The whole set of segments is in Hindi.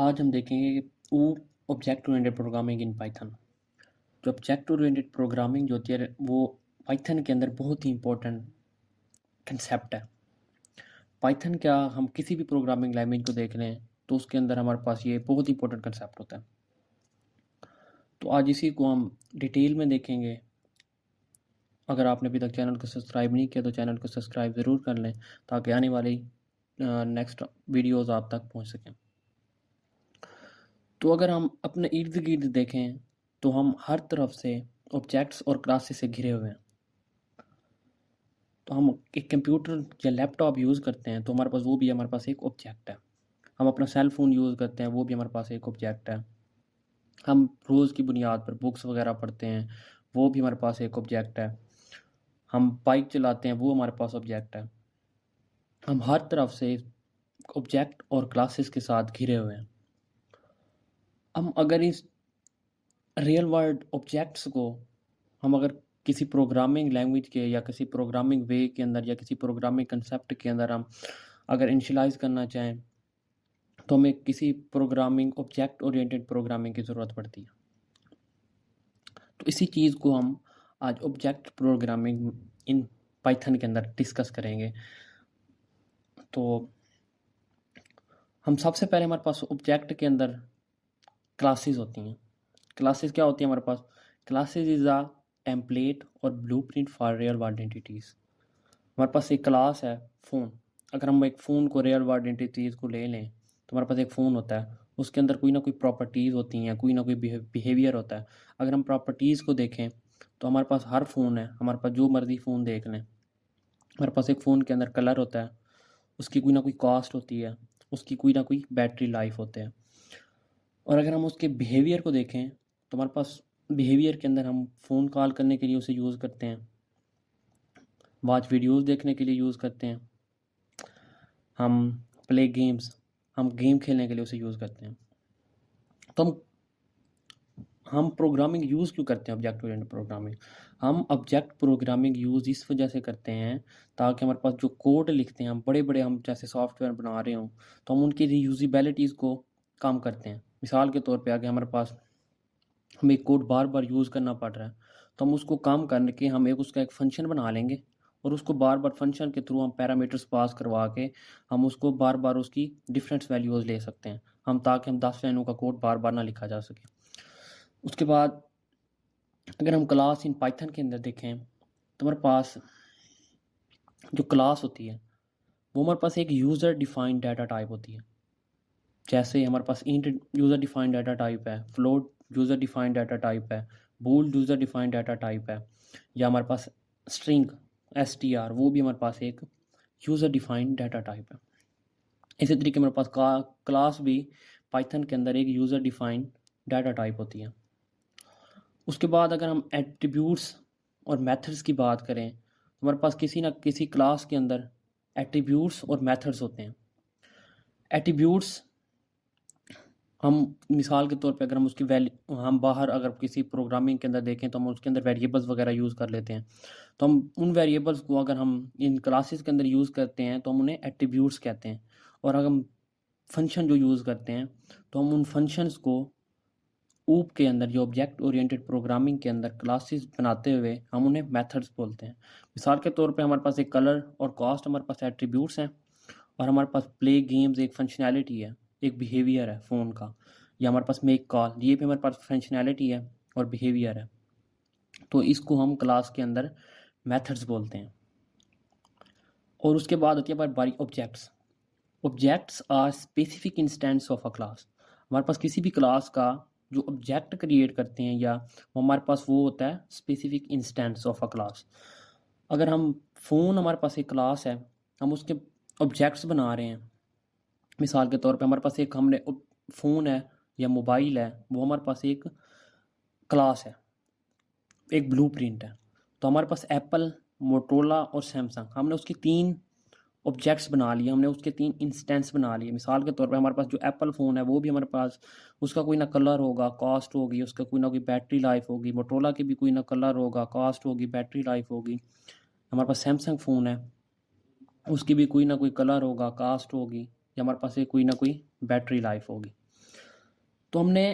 आज हम देखेंगे कि वो object oriented programming in Python. जो ऑब्जेक्ट ओरिएंटेड प्रोग्रामिंग जो होती है वो पाइथन के अंदर बहुत ही इंपॉर्टेंट कंसेप्ट है। पाइथन क्या, हम किसी भी प्रोग्रामिंग लैंग्वेज को देख लें तो उसके अंदर हमारे पास ये बहुत ही इंपॉर्टेंट कंसेप्ट होता है। तो आज इसी को हम डिटेल में देखेंगे। अगर आपने अभी तक चैनल को सब्सक्राइब नहीं किया तो चैनल को सब्सक्राइब ज़रूर कर लें ताकि आने वाली नेक्स्ट वीडियोज़ आप तक पहुँच सकें। तो अगर हम अपने इर्द गिर्द देखें तो हम हर तरफ से ऑब्जेक्ट्स और क्लासेस से घिरे हुए हैं। तो हम एक कंप्यूटर या लैपटॉप यूज़ करते हैं तो हमारे पास वो भी हमारे पास एक ऑब्जेक्ट है। हम अपना सेल फ़ोन यूज़ करते हैं, वो भी हमारे पास एक ऑब्जेक्ट है। हम रोज़ की बुनियाद पर बुक्स वगैरह पढ़ते हैं, वो भी हमारे पास एक ऑब्जेक्ट है। हम बाइक चलाते हैं, वो हमारे पास ऑब्जेक्ट है। हम हर तरफ से ऑब्जेक्ट और क्लासेस के साथ घिरे हुए हैं। हम अगर इस रियल वर्ल्ड ऑब्जेक्ट्स को हम अगर किसी प्रोग्रामिंग लैंग्वेज के या किसी प्रोग्रामिंग वे के अंदर या किसी प्रोग्रामिंग कंसेप्ट के अंदर हम अगर इनिशियलाइज़ करना चाहें तो हमें किसी प्रोग्रामिंग ऑब्जेक्ट ओरिएंटेड प्रोग्रामिंग की ज़रूरत पड़ती है। तो इसी चीज़ को हम आज ऑब्जेक्ट प्रोग्रामिंग इन पाइथन के अंदर डिस्कस करेंगे। तो हम सबसे पहले हमारे पास ऑब्जेक्ट के अंदर क्लासेस होती हैं। क्लासेस क्या होती है हमारे पास? क्लासेस इज़ अ टेम्पलेट और blueprint for real world entities. हमारे पास एक क्लास है फ़ोन। अगर हम एक फ़ोन को रियल वर्ल्ड एंटिटीज़ को ले लें तो हमारे पास एक फ़ोन होता है, उसके अंदर कोई ना कोई प्रॉपर्टीज़ होती हैं, कोई ना कोई बिहेवियर होता है। अगर हम प्रॉपर्टीज़ को देखें तो हमारे पास हर फ़ोन है, हमारे पास जो मर्ज़ी फ़ोन देख लें। हमारे पास एक फ़ोन के अंदर कलर होता है, उसकी कोई ना कोई कॉस्ट होती है, उसकी कोई ना कोई बैटरी लाइफ होते हैं। और अगर हम उसके बिहेवियर को देखें तो हमारे पास बिहेवियर के अंदर हम फ़ोन कॉल करने के लिए उसे यूज़ करते हैं, वॉच वीडियोज़ देखने के लिए यूज़ करते हैं, हम प्ले गेम्स, हम गेम खेलने के लिए उसे यूज़ करते हैं। तो हम प्रोग्रामिंग यूज़ क्यों करते हैं ऑब्जेक्ट ओरिएंटेड प्रोग्रामिंग? हम ऑब्जेक्ट प्रोग्रामिंग यूज़ इस वजह से करते हैं ताकि हमारे पास जो कोड लिखते हैं, हम बड़े-बड़े हम जैसे सॉफ्टवेयर बना रहे हों, तो हम उनकी रीयूज़ेबिलिटीज़ को कम करते हैं। मिसाल के तौर पे अगर हमारे पास हमें एक कोड बार-बार यूज़ करना पड़ रहा है, तो हम उसको कम करके हम एक उसका एक फ़ंक्शन बना लेंगे और उसको बार-बार फ़ंक्शन के थ्रू हम पैरामीटर्स पास करवा के हम उसको बार-बार उसकी डिफरेंट वैल्यूज़ ले सकते हैं। ताकि हम 10 लाइनों का कोड बार-बार ना लिखा जा सके। उसके बाद अगर हम क्लास इन पाइथन के अंदर देखें तो हमारे पास जो क्लास होती है वो हमारे पास एक यूज़र डिफाइंड डाटा टाइप होती है। जैसे हमारे पास int user defined data type है, float user defined data type है, bool user defined data type है, या हमारे पास स्ट्रिंग str वो भी हमारे पास एक यूज़र डिफाइंड डाटा टाइप है। इसी तरीके हमारे पास क्लास भी पाइथन के अंदर एक यूज़र डिफाइंड डाटा टाइप होती है। उसके बाद अगर हम एट्रीब्यूट्स और मेथड्स की बात करें तो हमारे पास किसी ना किसी क्लास के अंदर एट्रीब्यूट्स और मेथड्स होते हैं। एट्रीब्यूट्स हम मिसाल के तौर पे अगर हम उसकी वैल्यू हम बाहर अगर किसी प्रोग्रामिंग के अंदर देखें तो हम उसके अंदर वेरिएबल्स वगैरह यूज़ कर लेते हैं। तो हम उन वेरिएबल्स को अगर हम इन क्लासेस के अंदर यूज़ करते हैं तो हम उन्हें एट्रीब्यूट्स कहते हैं। और अगर हम फंक्शन जो यूज़ करते हैं तो हम उन फंक्शंस को ऊप के अंदर जो ऑब्जेक्ट ओरिएंटेड प्रोग्रामिंग के अंदर क्लासेस बनाते हुए हम उन्हें मेथड्स बोलते हैं। मिसाल के तौर पे हमारे पास एक कलर और कॉस्ट हमारे पास एट्रीब्यूट्स हैं और हमारे पास प्ले गेम्स एक फंक्शनैलिटी है, एक बिहेवियर है फ़ोन का, या हमारे पास मेक कॉल ये भी हमारे पास फंक्शनैलिटी है और बिहेवियर है। तो इसको हम क्लास के अंदर मेथड्स बोलते हैं। और उसके बाद होती है हमारी बारी objects. Objects are specific instance of a class. हमारे पास किसी भी क्लास का जो ऑब्जेक्ट क्रिएट करते हैं या वो हमारे पास वो होता है specific instance of a class. अगर हम फ़ोन हमारे पास एक क्लास है, हम उसके ऑब्जेक्ट्स बना रहे हैं। मिसाल के तौर पे हमारे पास एक हमने फ़ोन है या मोबाइल है, वो हमारे पास एक क्लास है, एक ब्लूप्रिंट है। तो हमारे पास एप्पल, मोटोरोला और सैमसंग हमने उसकी 3 ऑब्जेक्ट्स बना लिए, हमने उसके 3 इंस्टेंस बना लिए। मिसाल के तौर पे हमारे पास जो एप्पल फ़ोन है वो भी हमारे पास उसका कोई ना कलर होगा, कॉस्ट होगी, उसका कोई ना कोई बैटरी लाइफ होगी। मोटोरोला की भी कोई ना कलर होगा, कॉस्ट होगी, बैटरी लाइफ होगी। हमारे पास सैमसंग फ़ोन है, उसकी भी कोई ना कोई कलर होगा, कास्ट होगी, या हमारे पास एक कोई ना कोई बैटरी लाइफ होगी। तो हमने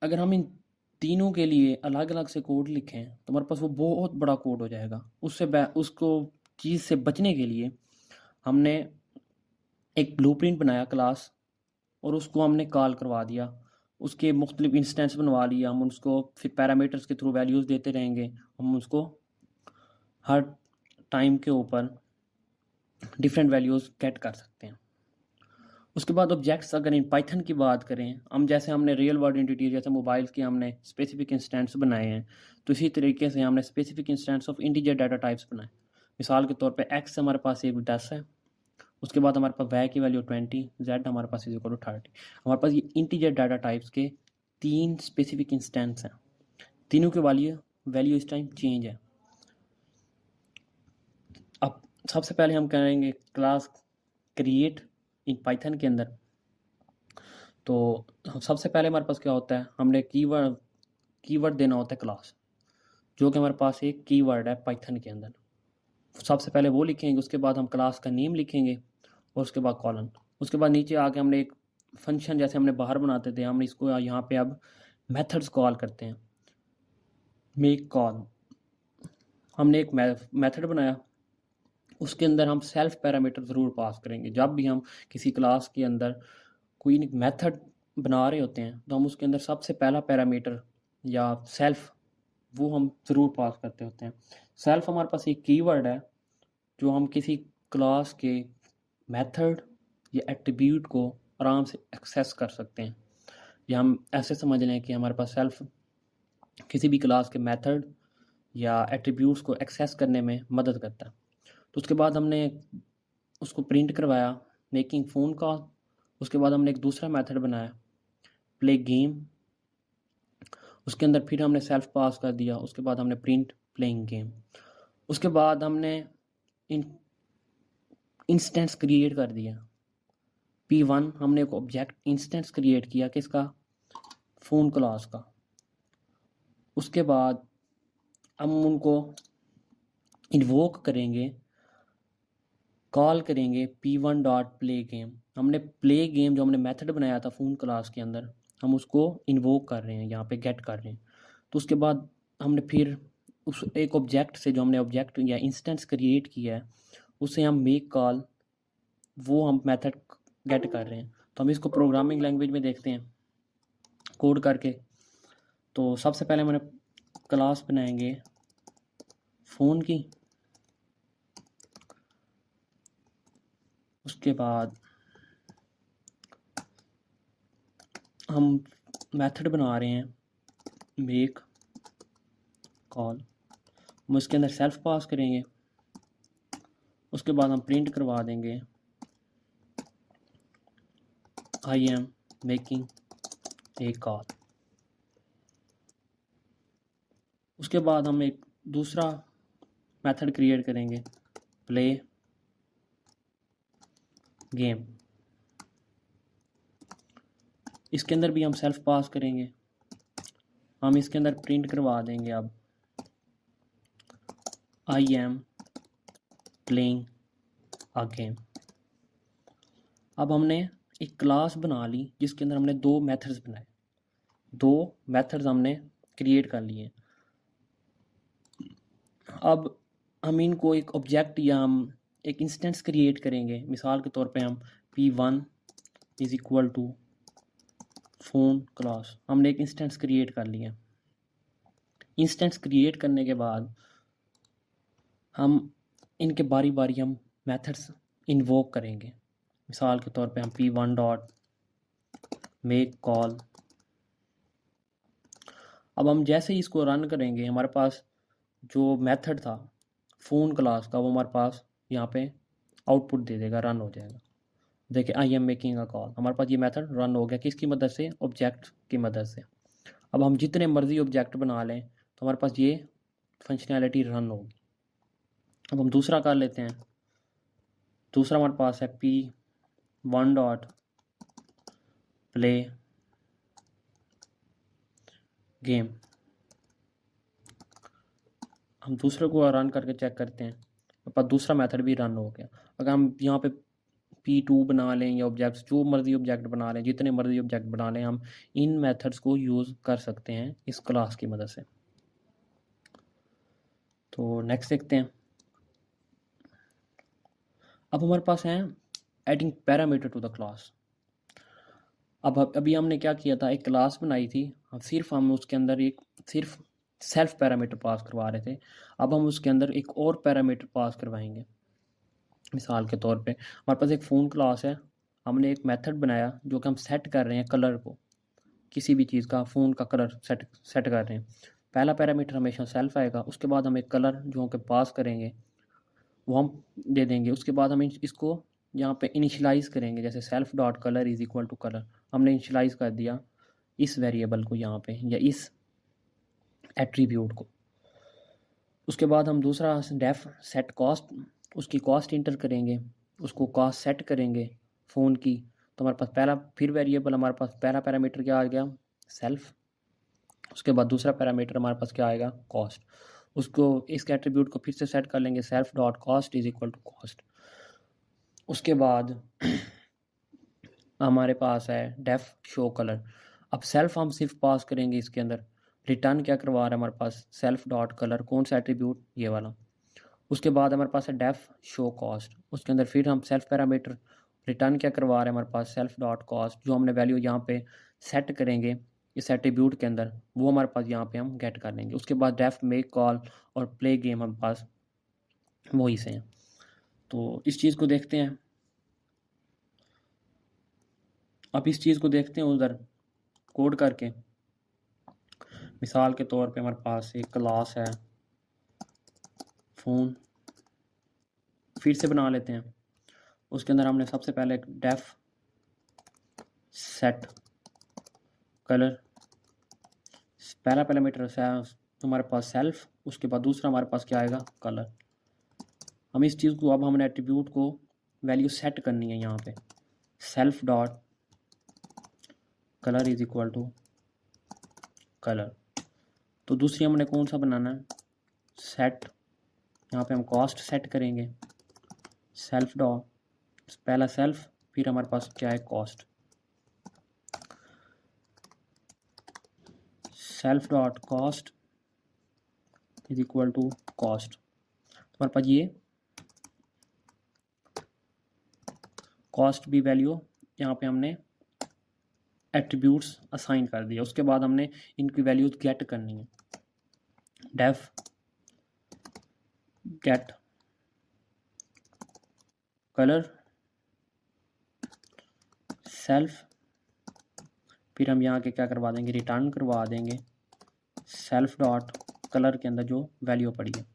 अगर हम इन तीनों के लिए अलग अलग से कोड लिखें तो हमारे पास वो बहुत बड़ा कोड हो जाएगा। उसको चीज़ से बचने के लिए हमने एक ब्लूप्रिंट बनाया क्लास, और उसको हमने कॉल करवा दिया। उसके मुख्तलिफ इंस्टेंस बनवा लिया, हम उसको फिर पैरामीटर्स के थ्रू वैल्यूज़ देते रहेंगे। हम उसको हर टाइम के ऊपर डिफरेंट वैल्यूज़ गेट कर सकते हैं। उसके बाद ऑब्जेक्ट्स, अगर इन पाइथन की बात करें, हम जैसे हमने रियल वर्ल्ड एंटिटी जैसे मोबाइल्स के हमने स्पेसिफिक इंस्टेंस बनाए हैं, तो इसी तरीके से हमने specific instance of integer data types बनाए। मिसाल के तौर पे एक्स हमारे पास एक 10 है, उसके बाद हमारे पास वाई की वैल्यू 20, जेड हमारे पास इज इक्वल टू 30। हमारे पास ये इंटीजर डाटा टाइप्स के 3 स्पेसिफिक इंस्टेंस हैं, तीनों की वैल्यू इस टाइम चेंज है। अब सबसे पहले हम करेंगे क्लास क्रिएट इन पाइथन के अंदर। तो सबसे पहले हमारे पास क्या होता है, हमने कीवर्ड देना होता है क्लास, जो कि हमारे पास एक कीवर्ड है पाइथन के अंदर। सबसे पहले वो लिखेंगे, उसके बाद हम क्लास का नेम लिखेंगे, और उसके बाद कॉलन। उसके बाद नीचे आके हमने एक फंक्शन जैसे हमने बाहर बनाते थे, हम इसको यहाँ पे अब मेथड्स कॉल करते हैं। मेक कॉल, हमने एक मेथड बनाया, उसके अंदर हम सेल्फ पैरामीटर ज़रूर पास करेंगे। जब भी हम किसी क्लास के अंदर कोई मेथड बना रहे होते हैं तो हम उसके अंदर सबसे पहला पैरामीटर या सेल्फ वो हम ज़रूर पास करते होते हैं। सेल्फ हमारे पास एक कीवर्ड है जो हम किसी क्लास के मेथड या एट्रीब्यूट को आराम से एक्सेस कर सकते हैं, या हम ऐसे समझ लें कि हमारे पास सेल्फ किसी भी क्लास के मेथड या एट्रीब्यूट्स को एक्सेस करने में मदद करता है। तो उसके बाद हमने उसको प्रिंट करवाया, मेकिंग फ़ोन कॉल। उसके बाद हमने एक दूसरा मेथड बनाया, प्ले गेम। उसके अंदर फिर हमने सेल्फ पास कर दिया। उसके बाद हमने प्रिंट प्लेइंग गेम। उसके बाद हमने इंस्टेंस क्रिएट कर दिया। P1 हमने एक ऑब्जेक्ट इंस्टेंस क्रिएट किया किसका, फ़ोन क्लास का। उसके बाद हम उनको इन्वोक करेंगे, कॉल करेंगे P1 डॉट प्ले गेम। हमने प्ले गेम जो हमने मेथड बनाया था फ़ोन क्लास के अंदर, हम उसको इन्वोक कर रहे हैं, यहाँ पे गेट कर रहे हैं। तो उसके बाद हमने फिर उस एक ऑब्जेक्ट से जो हमने ऑब्जेक्ट या इंस्टेंस क्रिएट किया है उससे हम मेक कॉल, वो हम मेथड गेट कर रहे हैं। तो हम इसको प्रोग्रामिंग लैंग्वेज में देखते हैं कोड करके। तो सबसे पहले मैंने क्लास बनाएंगे फ़ोन की, उसके बाद हम मेथड बना रहे हैं मेक कॉल, हम उसके अंदर सेल्फ पास करेंगे। उसके बाद हम प्रिंट करवा देंगे I am making a call. उसके बाद हम एक दूसरा मेथड क्रिएट करेंगे, प्ले गेम। इसके अंदर भी हम सेल्फ पास करेंगे। हम इसके अंदर प्रिंट करवा देंगे अब आई एम प्लेइंग अ गेम। अब हमने एक क्लास बना ली जिसके अंदर हमने दो मेथड्स बनाए, दो मेथड्स हमने क्रिएट कर लिए। अब हम इनको एक ऑब्जेक्ट या हम एक इंस्टेंस क्रिएट करेंगे। मिसाल के तौर पे हम P1 is equal to phone class, हमने एक इंस्टेंस क्रिएट कर लिया। इंस्टेंस क्रिएट करने के बाद हम इनके बारी बारी हम मेथड्स इन्वोक करेंगे। मिसाल के तौर पे हम P1 डॉट मेक कॉल। अब हम जैसे ही इसको रन करेंगे हमारे पास जो मेथड था फ़ोन क्लास का वो हमारे पास यहाँ पे आउटपुट दे देगा, रन हो जाएगा। देखिए आई एम मेकिंग अ कॉल, हमारे पास ये मेथड रन हो गया। किसकी मदद से, ऑब्जेक्ट की मदद से। अब हम जितने मर्जी ऑब्जेक्ट बना लें तो हमारे पास ये फंक्शनैलिटी रन होगी। अब हम दूसरा कर लेते हैं। दूसरा हमारे पास है P1 डॉट प्ले गेम। हम दूसरे को रन करके चेक करते हैं, हमारे पास दूसरा मेथड भी रन हो गया। अगर हम यहाँ पे P2 बना लें या ऑब्जेक्ट्स जो मर्जी ऑब्जेक्ट बना लें, जितने मर्जी ऑब्जेक्ट बना लें, हम इन मेथड्स को यूज़ कर सकते हैं इस क्लास की मदद से। तो नेक्स्ट देखते हैं। अब हमारे पास है adding parameter to the class. अब अभी हमने क्या किया था, एक क्लास बनाई थी, अब सिर्फ हम उसके अंदर एक सिर्फ सेल्फ पैरामीटर पास करवा रहे थे। अब हम उसके अंदर एक और पैरामीटर पास करवाएंगे। मिसाल के तौर पे हमारे पास एक फ़ोन क्लास है, हमने एक मेथड बनाया जो कि हम सेट कर रहे हैं कलर को, किसी भी चीज़ का फ़ोन का कलर सेट कर रहे हैं। पहला पैरामीटर हमेशा सेल्फ आएगा, उसके बाद हम एक कलर जो कि पास करेंगे वो हम दे देंगे। उसके बाद हम इसको यहाँ पे इनिशियलाइज़ करेंगे, जैसे self dot colour is equal to colour हमने इनिशियलाइज़ कर दिया इस वेरिएबल को यहाँ पे या इस एट्रीब्यूट को। उसके बाद हम दूसरा डेफ सेट कॉस्ट, उसकी कॉस्ट इंटर करेंगे, उसको कॉस्ट सेट करेंगे फ़ोन की। तो हमारे पास पहला फिर वेरिएबल, हमारे पास पहला पैरामीटर क्या आ गया, सेल्फ। उसके बाद दूसरा पैरामीटर हमारे पास क्या आएगा, कॉस्ट। उसको इस एट्रीब्यूट को फिर से सेट कर लेंगे, self dot cost is equal to cost. उसके बाद हमारे पास है डेफ शो कलर। अब सेल्फ हम सिर्फ पास करेंगे, इसके अंदर रिटर्न क्या करवा रहा है हमारे पास, सेल्फ डॉट कलर, कौन सा एट्रीब्यूट, ये वाला। उसके बाद हमारे पास है डेफ शो कॉस्ट, उसके अंदर फिर हम सेल्फ पैरामीटर रिटर्न क्या करवा रहे हैं हमारे पास, सेल्फ डॉट कॉस्ट, जो हमने वैल्यू यहाँ पे सेट करेंगे इस एट्रीब्यूट के अंदर वो हमारे पास यहाँ पे हम गेट कर लेंगे। उसके बाद डेफ मेक कॉल और प्ले गेम हमारे पास वही से हैं। तो इस चीज़ को देखते हैं, अब इस चीज़ को देखते हैं उधर कोड करके। मिसाल के तौर पे हमारे पास एक क्लास है फ़ोन, फिर से बना लेते हैं। उसके अंदर हमने सबसे पहले एक डेफ सेट कलर, पहला पैरामीटर हमारे पास सेल्फ, उसके बाद दूसरा हमारे पास क्या आएगा, कलर। हम इस चीज़ को अब हमने एट्रीब्यूट को वैल्यू सेट करनी है यहाँ पे, self dot colour is equal to colour. तो दूसरी हमने कौन सा बनाना है, सेट, यहाँ पे हम कॉस्ट सेट करेंगे, सेल्फ डॉट, पहला सेल्फ फिर हमारे पास क्या है, cost, self dot cost is equal to cost. हमारे पास ये कॉस्ट भी वैल्यू यहाँ पे हमने एट्रीब्यूट्स असाइन कर दिया। उसके बाद हमने इनकी वैल्यूज गेट करनी है, डेफ गेट कलर सेल्फ, फिर हम यहाँ के क्या करवा देंगे, रिटर्न करवा देंगे सेल्फ डॉट कलर के अंदर जो वैल्यू पड़ी है,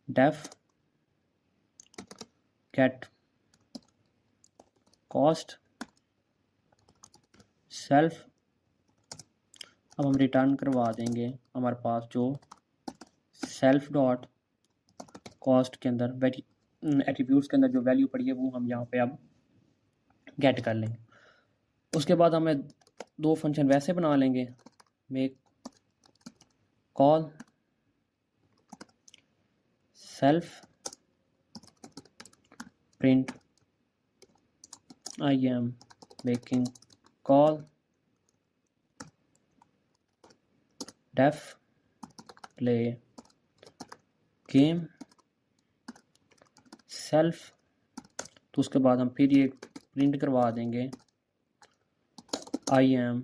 डेफ गेट कॉस्ट सेल्फ। अब हम रिटर्न करवा देंगे हमारे पास जो सेल्फ डॉट कॉस्ट के अंदर एट्रीब्यूट्स के अंदर जो वैल्यू पड़ी है वो हम यहाँ पे अब गेट कर लेंगे। उसके बाद हमें दो फंक्शन वैसे बना लेंगे, make call self print I am making call def play game self. तो उसके बाद हम फिर ये प्रिंट करवा देंगे I am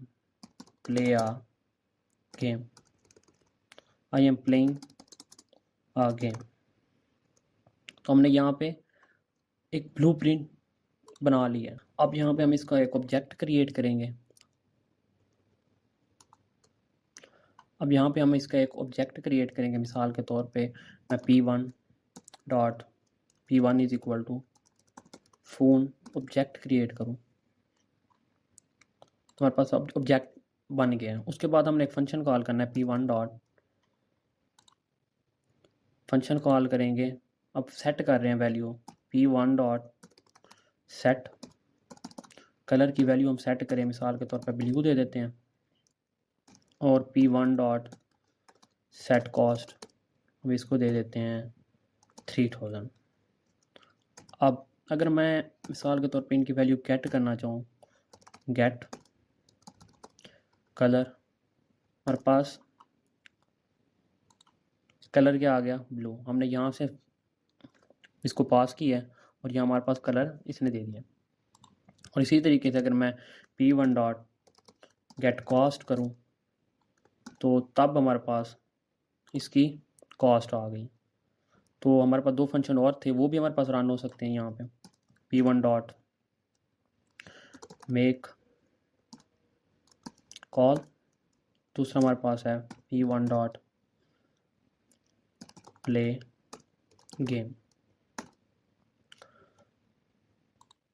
play a game, I am playing a game. तो हमने यहाँ पे एक ब्लूप्रिंट बना लिया। अब यहाँ पे हम इसका एक ऑब्जेक्ट क्रिएट करेंगे। अब यहाँ पे हम इसका एक ऑब्जेक्ट क्रिएट करेंगे, मिसाल के तौर पे मैं p1 dot p1 is equal to phone object create करूँ, तो हमारे पास ऑब्जेक्ट बन गया है। उसके बाद हमने एक फंक्शन कॉल करना है, p1 डॉट फंक्शन कॉल करेंगे। अब सेट कर रहे हैं value, p1 dot set colour की वैल्यू हम सेट करें, मिसाल के तौर पर ब्लू दे देते हैं, और p1 डॉट सेट कॉस्ट हम इसको दे देते हैं 3000। अब अगर मैं मिसाल के तौर पे इनकी वैल्यू गेट करना चाहूँ, गेट कलर, हमारे पास कलर क्या आ गया, ब्लू। हमने यहाँ से इसको पास किया है और यहाँ हमारे पास कलर इसने दे दिया। और इसी तरीके से अगर मैं p1 डॉट गेट कॉस्ट करूँ तो तब हमारे पास इसकी कॉस्ट आ गई। तो हमारे पास दो फंक्शन और थे, वो भी हमारे पास रन हो सकते हैं यहाँ पे। p1 डॉट मेक कॉल, दूसरा हमारे पास है p1 डॉट प्ले गेम।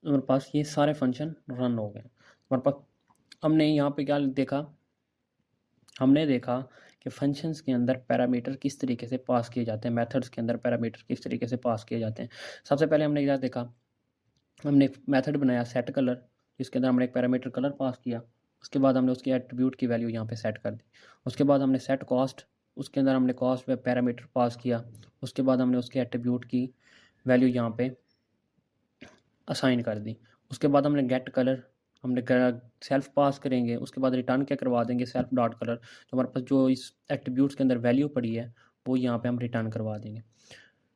हमारे पास ये सारे फंक्शन रन हो गए। हमारे पास हमने यहाँ पे क्या देखा, हमने देखा कि फंक्शंस के अंदर पैरामीटर किस तरीके से पास किए जाते हैं, मेथड्स के अंदर पैरामीटर किस तरीके से पास किए जाते हैं। सबसे पहले हमने क्या देखा, हमने एक मेथड बनाया सेट कलर, जिसके अंदर हमने एक पैरामीटर कलर पास किया। उसके बाद हमने उसके एट्रीब्यूट की वैल्यू यहाँ पे सेट कर दी। उसके बाद हमने सेट कॉस्ट, उसके अंदर हमने कॉस्ट पे पैरामीटर पास किया। उसके बाद हमने उसके एट्रीब्यूट की वैल्यू यहाँ पे असाइन कर दी। उसके बाद हमने गेट कलर, हमने सेल्फ पास करेंगे। उसके बाद रिटर्न क्या करवा देंगे, सेल्फ डॉट कलर। तो हमारे पास जो इस एट्रीब्यूट्स के अंदर वैल्यू पड़ी है वो यहाँ पे हम रिटर्न करवा देंगे।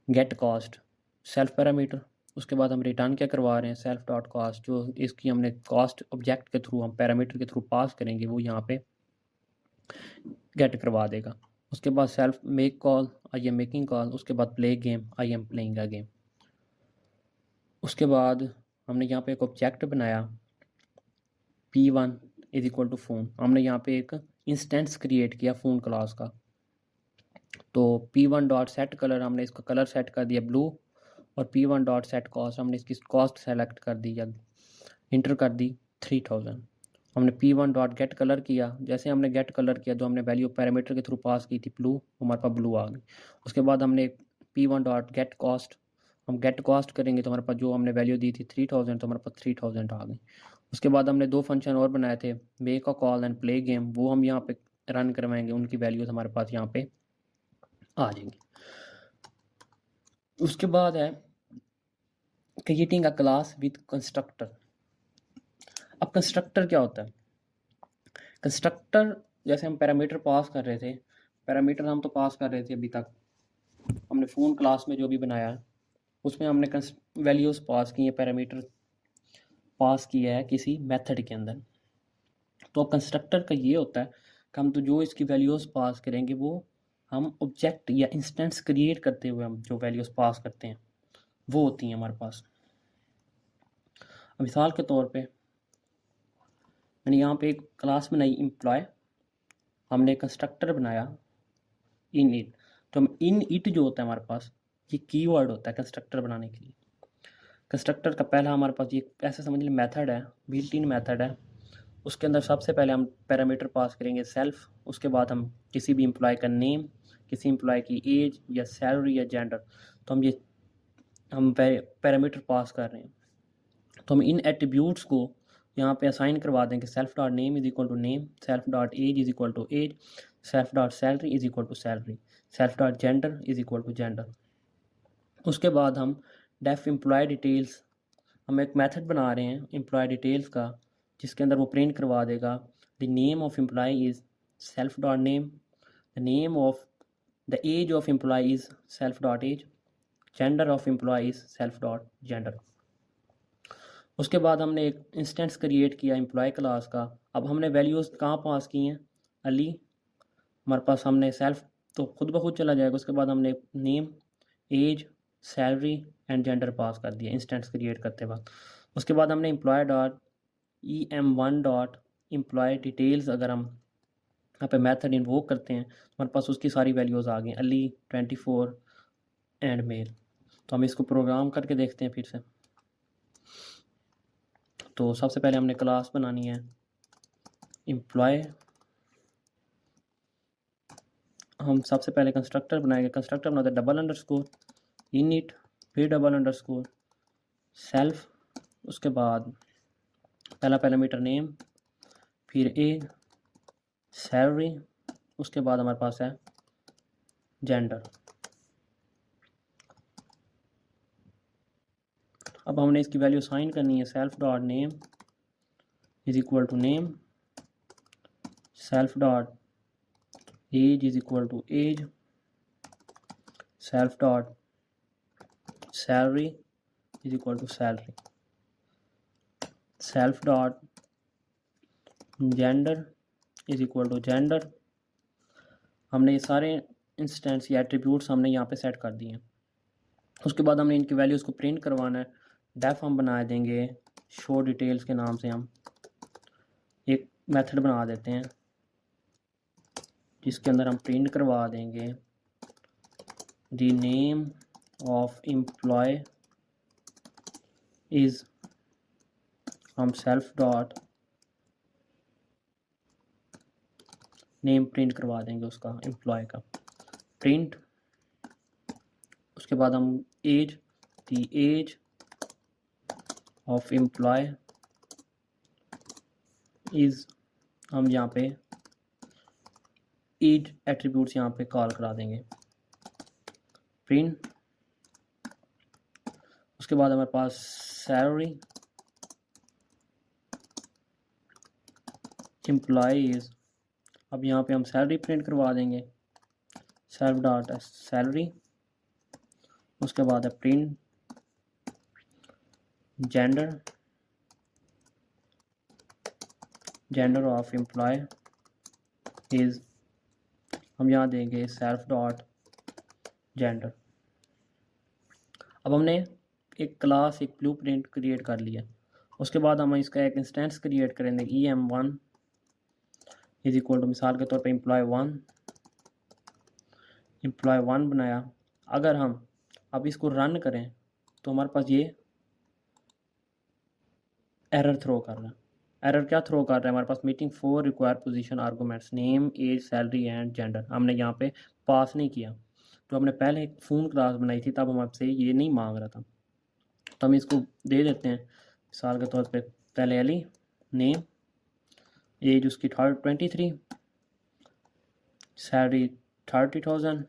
गेट कॉस्ट सेल्फ पैरामीटर, उसके बाद हम रिटर्न क्या करवा रहे हैं, सेल्फ डॉट कॉस्ट। जो इसकी हमने कॉस्ट ऑब्जेक्ट के थ्रू, हम पैरामीटर के थ्रू पास करेंगे, वो यहाँ पे गेट करवा देगा। उसके बाद self make call, I am making call. उसके बाद play game, I am playing a game. उसके बाद हमने यहाँ पे एक ऑब्जेक्ट बनाया p1 is equal to phone. हमने यहाँ पे एक इंस्टेंस क्रिएट किया फ़ोन क्लास का। तो p1 डॉट सेट कलर, हमने इसका कलर सेट कर दिया ब्लू। और p1 डॉट सेट कॉस्ट, हमने इसकी कॉस्ट सेलेक्ट कर दी या इंटर कर दी 3000। हमने p1 डॉट गेट कलर किया। जैसे हमने गेट कलर किया, जो हमने वैल्यू पैरामीटर के थ्रू पास की थी ब्लू, हमारे पास ब्लू आ गई। उसके बाद हमने p1 डॉट गेट कॉस्ट, हम गेट कॉस्ट करेंगे तो हमारे पास जो हमने वैल्यू दी थी 3000, तो हमारे पास 3000 आ गई। उसके बाद हमने दो फंक्शन और बनाए थे, make a call and play game. वो हम यहाँ पे रन करवाएंगे, उनकी वैल्यूज हमारे पास यहाँ पे आ जाएंगी। उसके बाद है creating a class with constructor. अब कंस्ट्रक्टर क्या होता है, कंस्ट्रक्टर जैसे हम पैरामीटर पास कर रहे थे, पैरामीटर हम तो पास कर रहे थे अभी तक, हमने फ़ोन क्लास में जो भी बनाया है उसमें हमने वैल्यूज़ पास की है, पैरामीटर पास किया है किसी मेथड के अंदर। तो कंस्ट्रक्टर का ये होता है कि हम तो जो इसकी वैल्यूज़ पास करेंगे वो हम ऑब्जेक्ट या इंस्टेंस क्रिएट करते हुए हम जो वैल्यूज़ पास करते हैं वो होती हैं हमारे पास। मिसाल के तौर पे मैंने यहाँ पे एक क्लास बनाई एम्प्लॉय, हमने कंस्ट्रक्टर बनाया इन इट। तो हम इन इट जो होता है हमारे पास, ये कीवर्ड होता है कंस्ट्रक्टर बनाने के लिए। कंस्ट्रक्टर का पहला हमारे पास ये ऐसे समझ लीजिए मेथड है, बिल्ट इन मेथड है। उसके अंदर सबसे पहले हम पैरामीटर पास करेंगे सेल्फ। उसके बाद हम किसी भी एम्प्लॉय का नेम, किसी एम्प्लॉय की एज या सैलरी या जेंडर, तो हम पैरामीटर पास कर रहे हैं। तो हम इन एट्रीब्यूट्स को यहाँ पे असाइन करवा देंगे, self dot name is equal to name, self dot age is equal to age, self dot salary is equal to salary, self dot gender is equal to gender. उसके बाद हम डेफ एम्प्लॉय डिटेल्स, हम एक मेथड बना रहे हैं एम्प्लॉय डिटेल्स का, जिसके अंदर वो प्रिंट करवा देगा the name of employee is self dot name, the name of the age of employee is self dot age, gender of employee is self dot gender. उसके बाद हमने एक इंस्टेंस क्रिएट किया एम्प्लॉय क्लास का। अब हमने वैल्यूज़ कहाँ पास की हैं, अली हमारे पास, हमने सेल्फ तो खुद ब खुद चला जाएगा। उसके बाद हमने name, age, salary and gender pass कर दिया इंस्टेंस क्रिएट करते वक्त। उसके बाद हमने employee dot em1 dot employee details, अगर हम यहाँ पे मेथड इन्वोक करते हैं तो हमारे पास उसकी सारी वैल्यूज़ आ गई, अली 24 एंड मेल। तो हम इसको प्रोग्राम करके देखते हैं फिर से। तो सबसे पहले हमने क्लास बनानी है एम्प्लॉय, हम सबसे पहले कंस्ट्रक्टर बनाएंगे। कंस्ट्रक्टर बनाते डबल अंडरस्कोर इन इट, फिर डबल अंडरस्कोर सेल्फ, उसके बाद पहला पैरामीटर नेम, फिर एज, सैलरी, उसके बाद हमारे पास है जेंडर। अब हमने इसकी वैल्यू साइन करनी है, self dot name is equal to name, self dot age is equal to age, self dot salary is equal to salary, self dot gender is equal to gender. हमने ये सारे इंस्टेंस या एट्रीब्यूट्स हमने यहाँ पे सेट कर दिए हैं। उसके बाद हमने इनकी वैल्यूज़ को प्रिंट करवाना है। डेफ हम बना देंगे शो डिटेल्स के नाम से, हम एक मेथड बना देते हैं जिसके अंदर हम प्रिंट करवा देंगे the name of employee is, हम सेल्फ डॉट नेम प्रिंट करवा देंगे उसका, एम्प्लॉय का प्रिंट। उसके बाद हम age, the age of employee is, हम यहाँ पे एज एट्रीब्यूट्स यहाँ पे कॉल करा देंगे, प्रिंट। उसके बाद हमारे पास सैलरी एम्प्लॉय इज़, अब यहाँ पे हम सैलरी प्रिंट करवा देंगे, सेल्फ डॉट सैलरी। उसके बाद है print gender, gender of employee is, हम यहाँ देंगे सेल्फ डॉट जेंडर। अब हमने एक क्लास, एक ब्लूप्रिंट क्रिएट कर लिया। उसके बाद हम इसका एक इंस्टेंस क्रिएट करेंगे, em1 इज इक्वल टू, मिसाल के तौर पे एम्प्लॉय वन बनाया। अगर हम अब इसको रन करें तो हमारे पास ये एरर थ्रो कर रहा है। एरर क्या थ्रो कर रहा है हमारे पास, missing 4 require position arguments name age salary and gender, हमने यहाँ पे पास नहीं किया। तो हमने पहले एक फ़ोन क्लास बनाई थी तब हम आपसे ये नहीं मांग रहा था, तो हम इसको दे देते हैं मिसाल के तौर पे पहले अली, नेम, एज उसकी 23, सैलरी 30,000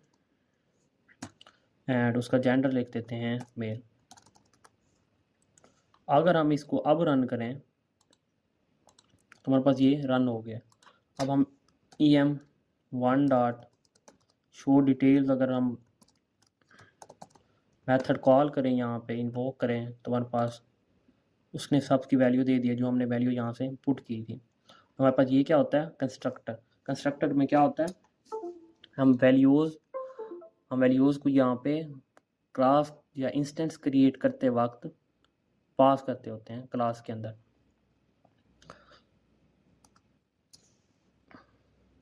एंड उसका जेंडर लिख देते हैं मेल। अगर हम इसको अब रन करें तो हमारे पास ये रन हो गया। अब हम em1 डॉट शो डिटेल्स, अगर हम मेथड कॉल करें, यहाँ पे इन्वोक करें, तो हमारे पास उसने सब की वैल्यू दे दी जो हमने वैल्यू यहाँ से पुट की थी। तो हमारे पास ये क्या होता है, कंस्ट्रक्टर। कंस्ट्रक्टर में क्या होता है, हम वैल्यूज़ को यहाँ पे क्लास या इंस्टेंस क्रिएट करते वक्त पास करते होते हैं क्लास के अंदर।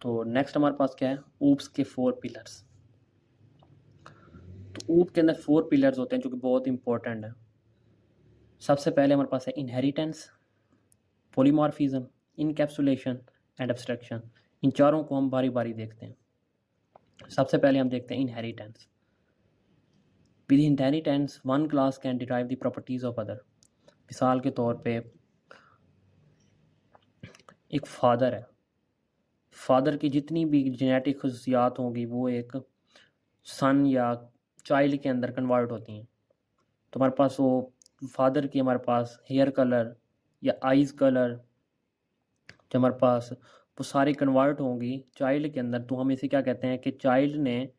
तो नेक्स्ट हमारे पास क्या है, ऊप्स के 4 पिलर्स। तो ऊप के अंदर 4 पिलर्स होते हैं जो कि बहुत इंपॉर्टेंट है। सबसे पहले हमारे पास है inheritance, polymorphism, encapsulation and abstraction. इन चारों को हम बारी बारी देखते हैं। सबसे पहले हम देखते हैं inheritance. With inheritance one class can derive the properties of other. मिसाल के तौर पे एक फादर है, फादर की जितनी भी जेनेटिक खसूसियात होंगी वो एक सन या चाइल्ड के अंदर कन्वर्ट होती हैं। तो हमारे पास वो फादर की, हमारे पास हेयर कलर या आइज़ कलर, जो हमारे पास वो सारी कन्वर्ट होंगी चाइल्ड के अंदर, तो हम इसे क्या कहते हैं कि चाइल्ड ने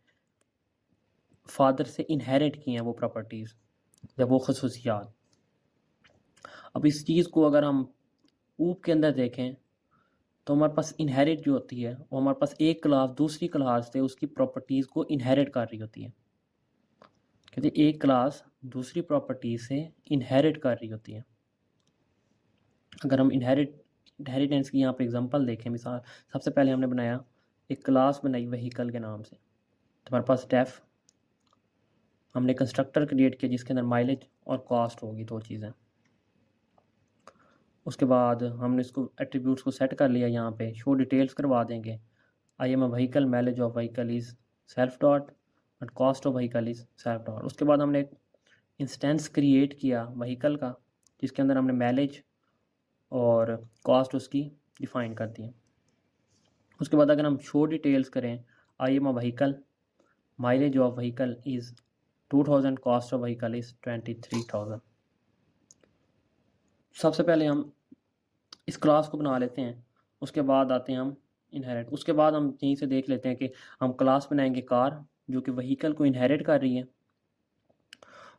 फादर से इनहेरिट की हैं वो प्रॉपर्टीज़ या वो खसूसियात। अब इस चीज़ को अगर हम ऊप के अंदर देखें तो हमारे पास इनहेरिट जो होती है वो हमारे पास एक क्लास दूसरी क्लास से उसकी प्रॉपर्टीज़ को इनहेरिट कर रही होती है। कहते एक क्लास दूसरी प्रॉपर्टी से इनहेरिट कर रही होती है। अगर हम इनहेरिटेंस की यहाँ पे एग्जांपल देखें, मिसाल सबसे पहले हमने बनाया एक क्लास बनाई व्हीकल के नाम से, तो हमारे पास डेफ, हमने कंस्ट्रक्टर क्रिएट किया जिसके अंदर माइलेज और कॉस्ट होगी, 2 चीज़ें। उसके बाद हमने इसको एट्रीब्यूट्स को सेट कर लिया, यहाँ पे शो डिटेल्स करवा देंगे। I am a vehicle, mileage of vehicle is self dot and cost of vehicle is self dot. उसके बाद हमने एक इंस्टेंस क्रिएट किया व्हीकल का जिसके अंदर हमने माइलेज और कॉस्ट उसकी डिफ़ाइन कर दी है। उसके बाद अगर हम शो डिटेल्स करें, I am a vehicle, mileage of vehicle is 2000, cost of vehicle is 23,000। सबसे पहले हम इस क्लास को बना लेते हैं, उसके बाद आते हैं हम इनहेरिट। उसके बाद हम यहीं से देख लेते हैं कि हम क्लास बनाएंगे कार जो कि व्हीकल को इनहेरिट कर रही है।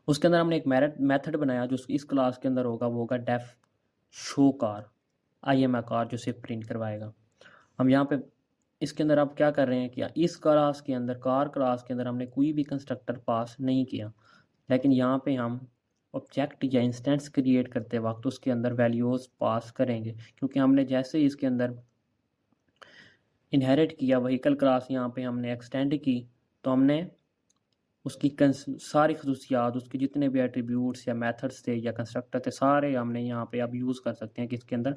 उसके अंदर हमने एक मेथड बनाया जो इस क्लास के अंदर होगा, वो होगा def show car, IMI car जो सिर्फ प्रिंट करवाएगा। हम यहाँ पे इसके अंदर अब क्या कर रहे हैं कि इस क्लास के अंदर, कार क्लास के अंदर हमने कोई भी कंस्ट्रक्टर पास नहीं किया, लेकिन यहाँ पे हम ऑब्जेक्ट या इंस्टेंस क्रिएट करते वक्त उसके अंदर वैल्यूज़ पास करेंगे, क्योंकि हमने जैसे ही इसके अंदर इनहेरिट किया व्हीकल क्लास, यहाँ पे हमने एक्सटेंड की, तो हमने उसकी सारी खसूसियात, उसके जितने भी एट्रीब्यूट्स या मेथड्स थे या कंस्ट्रक्टर थे, सारे हमने यहाँ पे अब यूज़ कर सकते हैं कि इसके अंदर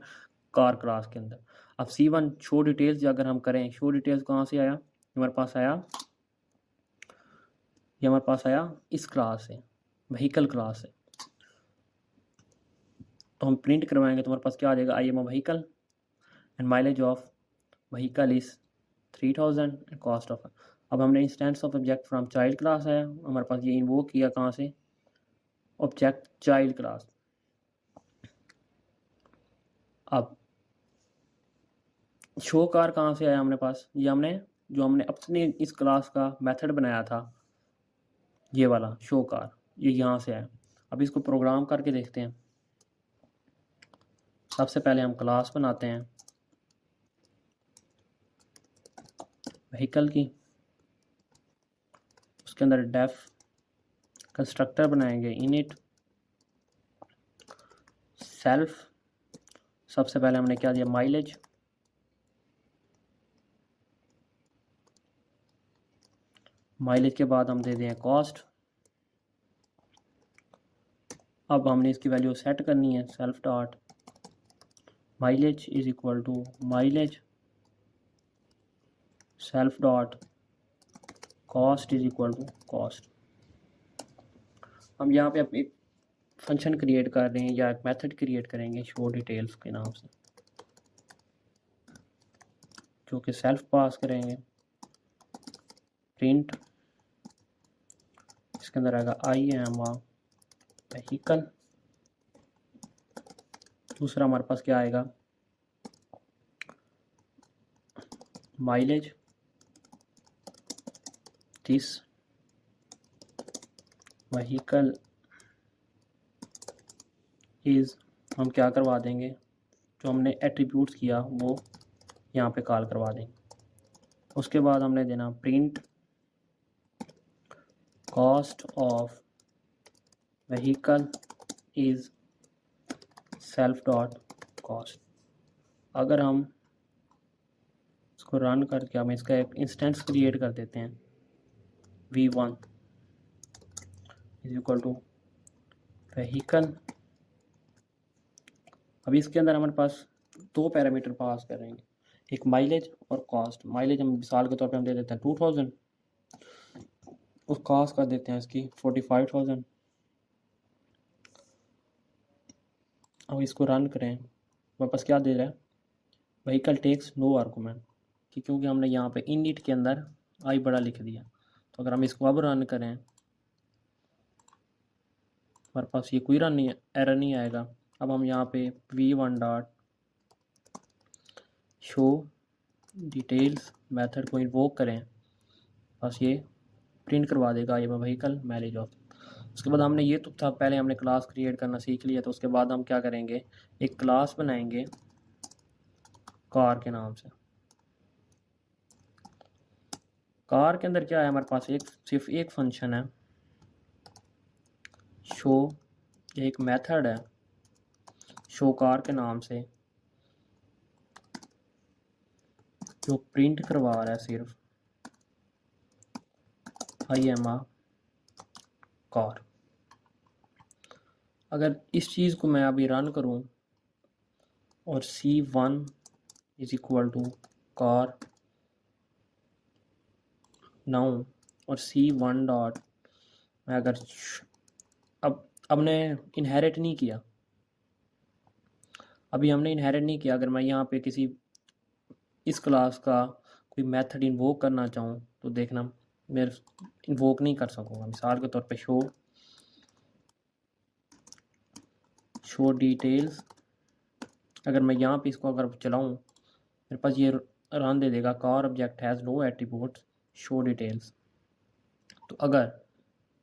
कार क्लास के अंदर। अब C1 शो डिटेल्स अगर हम करें, शो डिटेल्स कहाँ से आया, हमारे पास आया, ये हमारे पास आया इस क्लास से, व्हीकल क्लास से। तो हम प्रिंट करवाएंगे तो हमारे पास क्या आ जाएगा, IMI vehicle and mileage of vehicle is 3000 and cost of. अब हमने instance of object from child class आया, हमारे पास ये इन्वोक किया कहाँ से, ऑब्जेक्ट चाइल्ड क्लास। अब शो कार कहाँ से आया हमारे पास, ये हमने जो हमने अपने इस क्लास का मेथड बनाया था, ये वाला शो कार, ये यहाँ से आया। अब इसको प्रोग्राम करके देखते हैं। सबसे पहले हम क्लास बनाते हैं व्हीकल की, उसके अंदर डेफ कंस्ट्रक्टर बनाएंगे इनिट सेल्फ। सबसे पहले हमने क्या दिया, माइलेज, माइलेज के बाद हम दे दें कॉस्ट। अब हमने इसकी वैल्यू सेट करनी है, self dot mileage is equal to mileage self dot cost is equal to cost. हम यहाँ पे अब एक फंक्शन क्रिएट कर रहे हैं या एक मेथड क्रिएट करेंगे शो डिटेल्स के नाम से, जो कि सेल्फ पास करेंगे, प्रिंट, इसके अंदर आएगा IMI व्हीकल। दूसरा हमारे पास क्या आएगा, माइलेज, दिस व्हीकल इज़, हम क्या करवा देंगे, जो हमने एट्रीब्यूट्स किया वो यहाँ पे कॉल करवा देंगे। उसके बाद हमने देना print cost of vehicle is self dot cost. अगर हम इसको रन करके हम इसका एक इंस्टेंस क्रिएट कर देते हैं, V1 is equal to vehicle. अभी इसके अंदर हमारे पास दो पैरामीटर पास करेंगे, एक माइलेज और कॉस्ट। माइलेज हम मिसाल के तौर पे हम दे देते हैं 2000, उस कॉस्ट का देते हैं इसकी 45,000। अब इसको रन करें, हमारे पास क्या दे रहा है, व्हीकल टेक्स नो आर्गूमेंट, क्योंकि हमने यहाँ पे इनिट के अंदर आई बड़ा लिख दिया। तो अगर हम इसको अब रन करें, हमारे पास ये कोई रन नहीं, एरर नहीं आएगा। अब हम यहाँ पे V1 dot show details method को इन्वोक करें, बस ये प्रिंट करवा देगा ये व्हीकल माइलेज ऑफ। उसके बाद हमने ये तो था, पहले हमने क्लास क्रिएट करना सीख लिया, तो उसके बाद हम क्या करेंगे, एक क्लास बनाएंगे कार के नाम से। कार के अंदर क्या है हमारे पास, सिर्फ एक फंक्शन है शो, एक मेथड है शो कार के नाम से, जो प्रिंट करवा रहा है सिर्फ IMI कार। अगर इस चीज़ को मैं अभी रन करूं और C1 is equal to car now और C1 डॉट, मैं अगर अब हमने इनहेरिट नहीं किया, अभी हमने इनहेरिट नहीं किया, अगर मैं यहाँ पे किसी इस क्लास का कोई मेथड इन्वोक करना चाहूँ तो देखना मैं इन्वोक नहीं कर सकूँगा। मिसाल के तौर पे शो डिटेल्स। अगर मैं यहाँ पे इसको अगर चलाऊँ, मेरे पास ये रन दे देगा car object has no attributes show details. तो अगर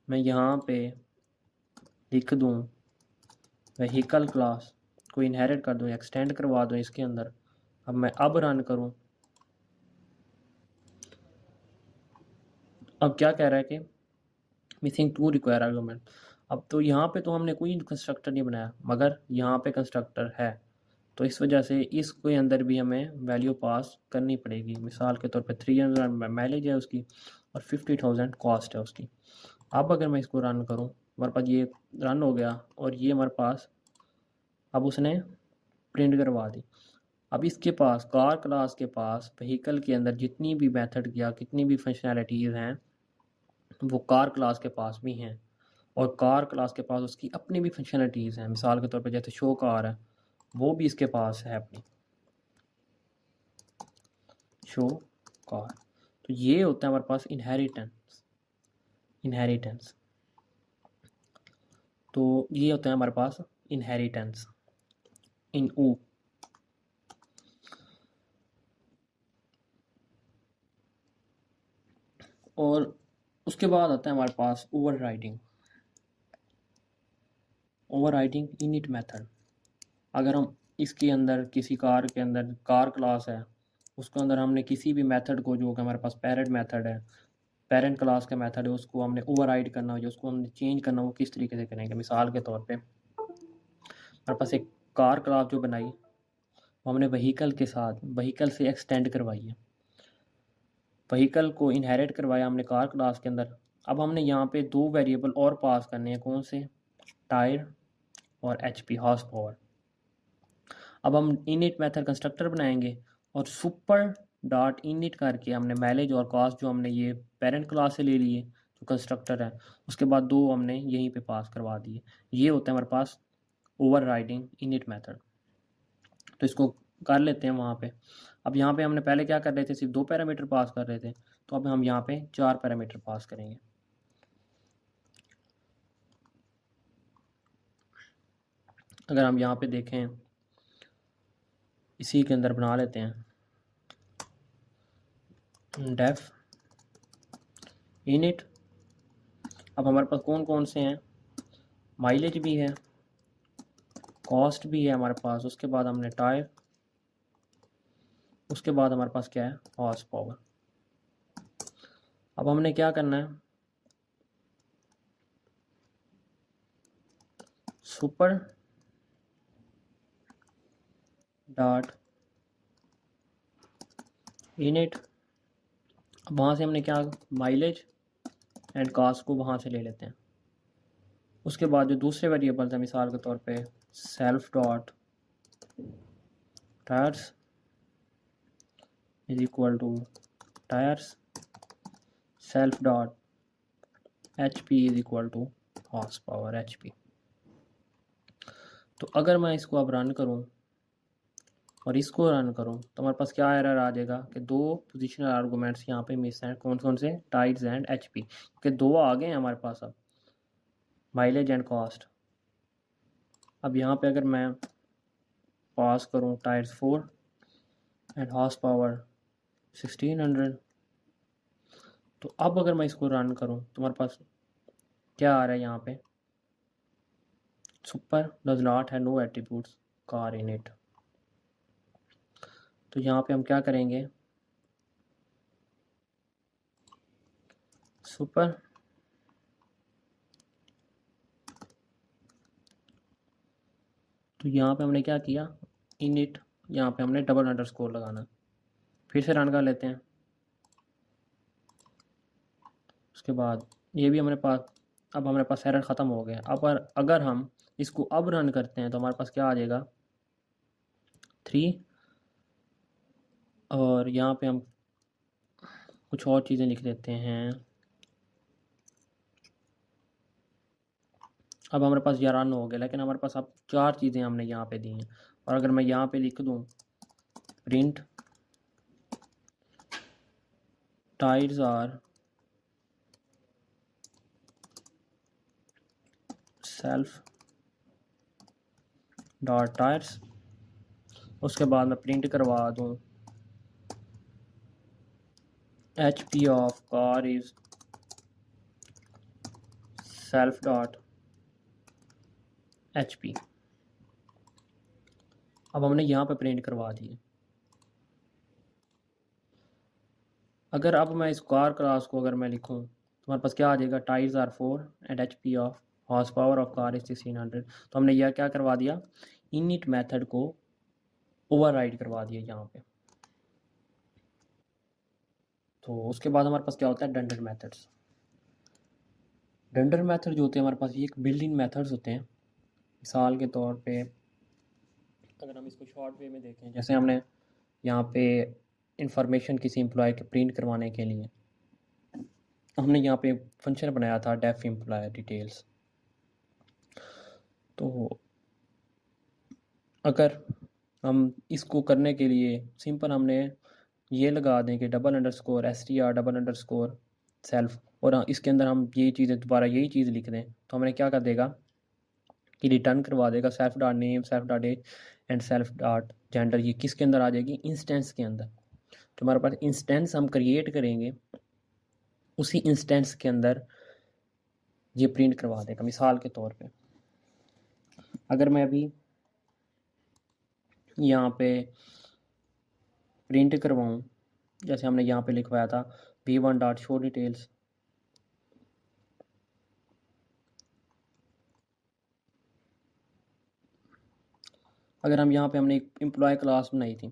मैं यहाँ पे लिख दूँ व्हीकल क्लास को इनहेरिट कर दूँ, एक्सटेंड करवा दूँ इसके अंदर, अब मैं रन करूँ, अब क्या कह रहा है कि मिसिंग टू रिक्वायर आर्गूमेंट। अब तो यहाँ पे तो हमने कोई कंस्ट्रक्टर नहीं बनाया, मगर यहाँ पे कंस्ट्रक्टर है, तो इस वजह से इसके अंदर भी हमें वैल्यू पास करनी पड़ेगी। मिसाल के तौर पे 300 माइलेज है उसकी और 50,000 कॉस्ट है उसकी। अब अगर मैं इसको रन करूँ, हमारे पास ये रन हो गया और ये हमारे पास अब उसने प्रिंट करवा दी। अब इसके पास कार क्लास के पास व्हीकल के अंदर जितनी भी मेथड या कितनी भी फंक्शनैलिटीज़ हैं वो कार क्लास के पास भी हैं, और कार क्लास के पास उसकी अपनी भी फंक्शनलिटीज़ हैं। मिसाल के तौर पे जैसे शो कार है, वो भी इसके पास है अपनी शो कार। तो ये होता है हमारे पास इनहेरिटेंस। तो ये होता है हमारे पास इनहेरिटेंस इन ओ। और उसके बाद आता है हमारे पास ओवरराइडिंग इनिट मेथड। अगर हम इसके अंदर किसी कार के अंदर कार क्लास है, उसके अंदर हमने किसी भी मेथड को, जो कि हमारे पास पेरेंट मेथड है, पेरेंट क्लास का मेथड है, उसको हमने ओवरराइड करना हो या उसको हमने चेंज करना हो, वो किस तरीके से करेंगे। मिसाल के तौर पे हमारे पास एक कार क्लास जो बनाई, वो हमने व्हीकल से एक्सटेंड करवाई है, व्हीकल को इनहेरिट करवाया हमने कार क्लास के अंदर। अब हमने यहाँ पे दो वेरिएबल और पास करने हैं, कौन से, टायर और HP हॉर्स पावर। अब हम इनिट मेथड कंस्ट्रक्टर बनाएंगे और सुपर डॉट इनिट करके हमने माइलेज और कॉस्ट जो हमने ये पेरेंट क्लास से ले लिए जो कंस्ट्रक्टर है, उसके बाद दो हमने यहीं पे पास करवा दिए। ये होता है हमारे पास ओवरराइडिंग इनिट मेथड। तो इसको कर लेते हैं वहाँ पे। अब यहाँ पे हमने पहले क्या कर रहे थे, सिर्फ 2 पैरामीटर पास कर रहे थे, तो अब हम यहाँ पे 4 पैरामीटर पास करेंगे। अगर हम यहाँ पे देखें, इसी के अंदर बना लेते हैं डेफ इनिट। अब हमारे पास कौन कौन से हैं, माइलेज भी है, कॉस्ट भी है हमारे पास, उसके बाद हमने टायर, उसके बाद हमारे पास क्या है, हॉर्स पावर। अब हमने क्या करना है, सुपर डॉट इनिट। अब वहाँ से हमने क्या, माइलेज एंड कॉस्ट को वहाँ से ले लेते हैं। उसके बाद जो दूसरे वेरिएबल्स हैं, मिसाल के तौर पे self dot tyres is equal to tyres, self dot HP is equal to horse power HP। तो अगर मैं इसको अब रन करूं और इसको रन करूं, तो हमारे पास क्या एरर आ जाएगा कि 2 पोजिशनल आर्गूमेंट्स यहाँ पे मिस हैं। कौन कौन से, टाइड्स एंड HP, क्योंकि 2 आ गए हैं हमारे पास अब, माइलेज एंड कॉस्ट। अब यहाँ पे अगर मैं पास करूँ टायर्स 4 एंड हॉर्स पावर 1600, तो अब अगर मैं इसको रन करूं तो हमारे पास क्या आ रहा है यहाँ पे, super does not have no attributes car in it. तो यहाँ पे हम क्या करेंगे, सुपर तो यहाँ पे हमने क्या किया, इन इट, यहाँ पे हमने डबल अंडरस्कोर लगाना। फिर से रन कर लेते हैं। उसके बाद ये भी हमारे पास, अब हमारे पास एरर ख़त्म हो गया। अब अगर हम इसको अब रन करते हैं तो हमारे पास क्या आ जाएगा, 3। और यहाँ पे हम कुछ और चीज़ें लिख देते हैं। अब हमारे पास 11 हो गया, लेकिन हमारे पास अब 4 चीज़ें हमने यहाँ पे दी हैं। और अगर मैं यहाँ पे लिख दूँ print tyres are self dot tyres, उसके बाद मैं प्रिंट करवा दूँ HP of car is self dot HP। अब हमने यहाँ पे प्रिंट करवा दिए। अगर अब मैं इस कार क्लास को अगर मैं लिखूँ तो हमारे पास क्या आ जाएगा, tyres are 4 and HP of horse power of car is 1600। तो हमने यह क्या करवा दिया, इनिट मेथड को ओवरराइड करवा दिया यहाँ पे। तो उसके बाद हमारे पास क्या होता है, डंडर मेथड्स। डंडर मेथड जो होते हैं हमारे पास ये एक बिल्ट इन मेथड्स होते हैं। मिसाल के तौर पे अगर हम इसको शॉर्ट वे में देखें, जैसे हमने यहाँ पे इंफॉर्मेशन किसी एम्प्लॉय के प्रिंट करवाने के लिए हमने यहाँ पे फंक्शन बनाया था डेफ एम्प्लॉय डिटेल्स। तो अगर हम इसको करने के लिए सिंपल हमने ये लगा दें कि $_ $_ सेल्फ, और इसके अंदर हम ये चीज़ें दोबारा यही चीज़ लिख दें, तो हमें क्या कर देगा कि रिटर्न करवा देगा self dot name, self dot age and self dot gender. ये किसके अंदर आ जाएगी, इंस्टेंस के अंदर। तो हमारे पास इंस्टेंस हम क्रिएट करेंगे, उसी इंस्टेंस के अंदर ये प्रिंट करवा देगा। मिसाल के तौर पे अगर मैं अभी यहाँ पे प्रिंट करवाऊँ, जैसे हमने यहाँ पे लिखवाया था v1 डॉट शो डिटेल्स, अगर हम यहाँ पे हमने एक एम्प्लॉय क्लास बनाई थी,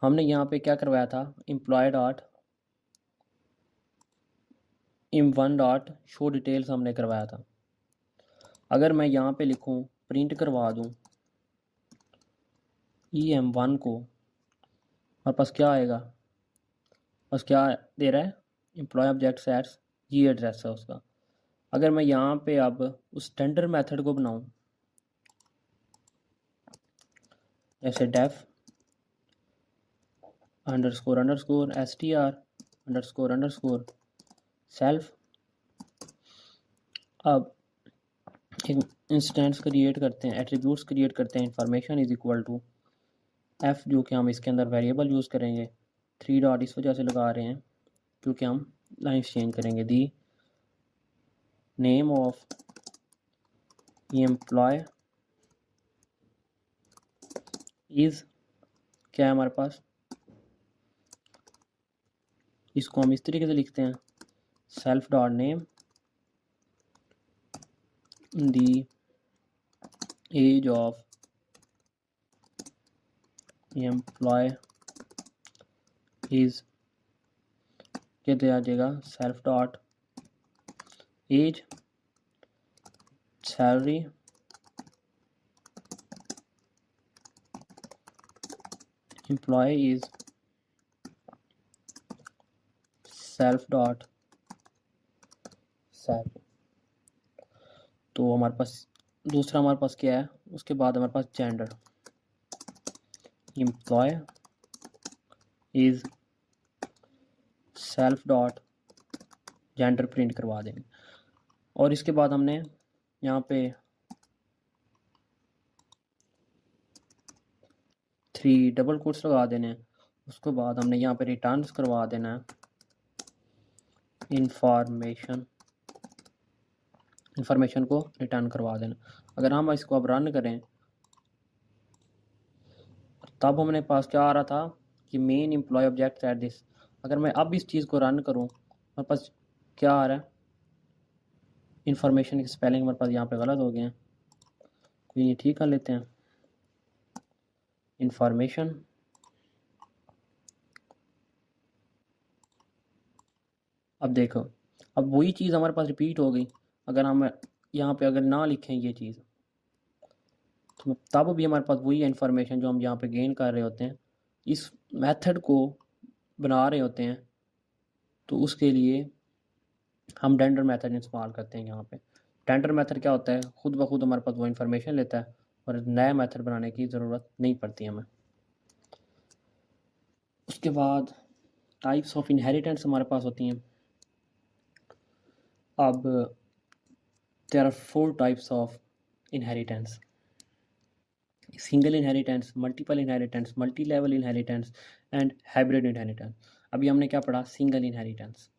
हमने यहाँ पे क्या करवाया था, employ dot im1 dot show details हमने करवाया था। अगर मैं यहाँ पे लिखूँ प्रिंट करवा दूँ em1 को, हमारे पास क्या आएगा, बस क्या दे रहा है, एम्प्लॉय ऑब्जेक्ट सेट्स ये एड्रेस है उसका। अगर मैं यहाँ पे अब उस टेंडर मेथड को बनाऊँ, जैसे डेफ __ str _ सेल्फ, अब एक इंस्टेंस क्रिएट करते हैं, एट्रीब्यूट्स क्रिएट करते हैं, information is equal to F, जो कि हम इसके अंदर वेरिएबल यूज़ करेंगे। 3 डॉट इस वजह से लगा रहे हैं क्योंकि हम लाइन्स चेंज करेंगे। The name of employee is, क्या है हमारे पास, इसको हम इस तरीके से लिखते हैं, self dot name, the age of employee is, कहते आ जाएगा self dot age, salary, employee is self dot salary. तो हमारे पास दूसरा हमारे पास क्या है, उसके बाद हमारे पास gender, employee is self dot gender print करवा देंगे। और इसके बाद हमने यहाँ पे 3 डबल कोट्स लगा देने हैं। उसके बाद हमने यहाँ पे रिटर्न्स करवा देना है इंफॉर्मेशन को रिटर्न करवा देना। अगर हम इसको अब रन करें, तब हमने पास क्या आ रहा था कि main employee object at this. अगर मैं अब इस चीज़ को रन करूँ, हमारे पास क्या आ रहा है, इंफॉर्मेशन की स्पेलिंग हमारे पास यहाँ पे गलत हो गए हैं, कोई नहीं, ठीक कर लेते हैं। इंफॉर्मेशन, अब देखो, अब वही चीज़ हमारे पास रिपीट हो गई। अगर हम यहाँ पे अगर ना लिखें ये चीज़, तो तब भी हमारे पास वही इंफॉर्मेशन जो हम यहाँ पे गेन कर रहे होते हैं, इस मेथड को बना रहे होते हैं, तो उसके लिए हम डेंडर मेथड इस्तेमाल करते हैं। यहाँ पे डेंडर मेथड क्या होता है, खुद ब खुद हमारे पास वो इन्फॉर्मेशन लेता है और नया मेथड बनाने की ज़रूरत नहीं पड़ती हमें। उसके बाद टाइप्स ऑफ इनहेरिटेंस हमारे पास होती हैं। अब there are 4 types of inheritance. Single inheritance, multiple inheritance, multi level inheritance and hybrid inheritance. अभी हमने क्या पढ़ा? Single inheritance.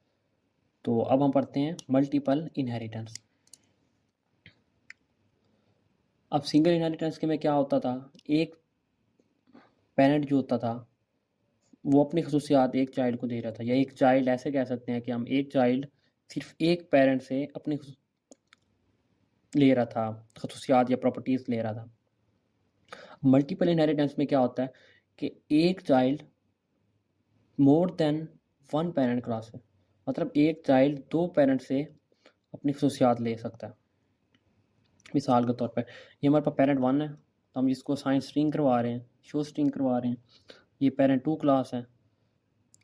तो अब हम पढ़ते हैं मल्टीपल इनहेरिटेंस। अब सिंगल इनहेरिटेंस के में क्या होता था, एक पेरेंट जो होता था वो अपनी खसूसियात एक चाइल्ड को दे रहा था, या एक चाइल्ड, ऐसे कह सकते हैं कि हम एक चाइल्ड सिर्फ एक पेरेंट से अपनी ले रहा था, खसूसियात या प्रॉपर्टीज़ ले रहा था। मल्टीपल इनहेरिटेंस में क्या होता है कि एक child more than one parent class है, मतलब एक चाइल्ड दो पेरेंट से अपनी खसूसियात ले सकता है। मिसाल के तौर पर ये हमारे पास पेरेंट वन है, तो हम इसको साइन स्ट्रिंग करवा रहे हैं, शो स्ट्रिंग करवा रहे हैं। ये पेरेंट टू क्लास है,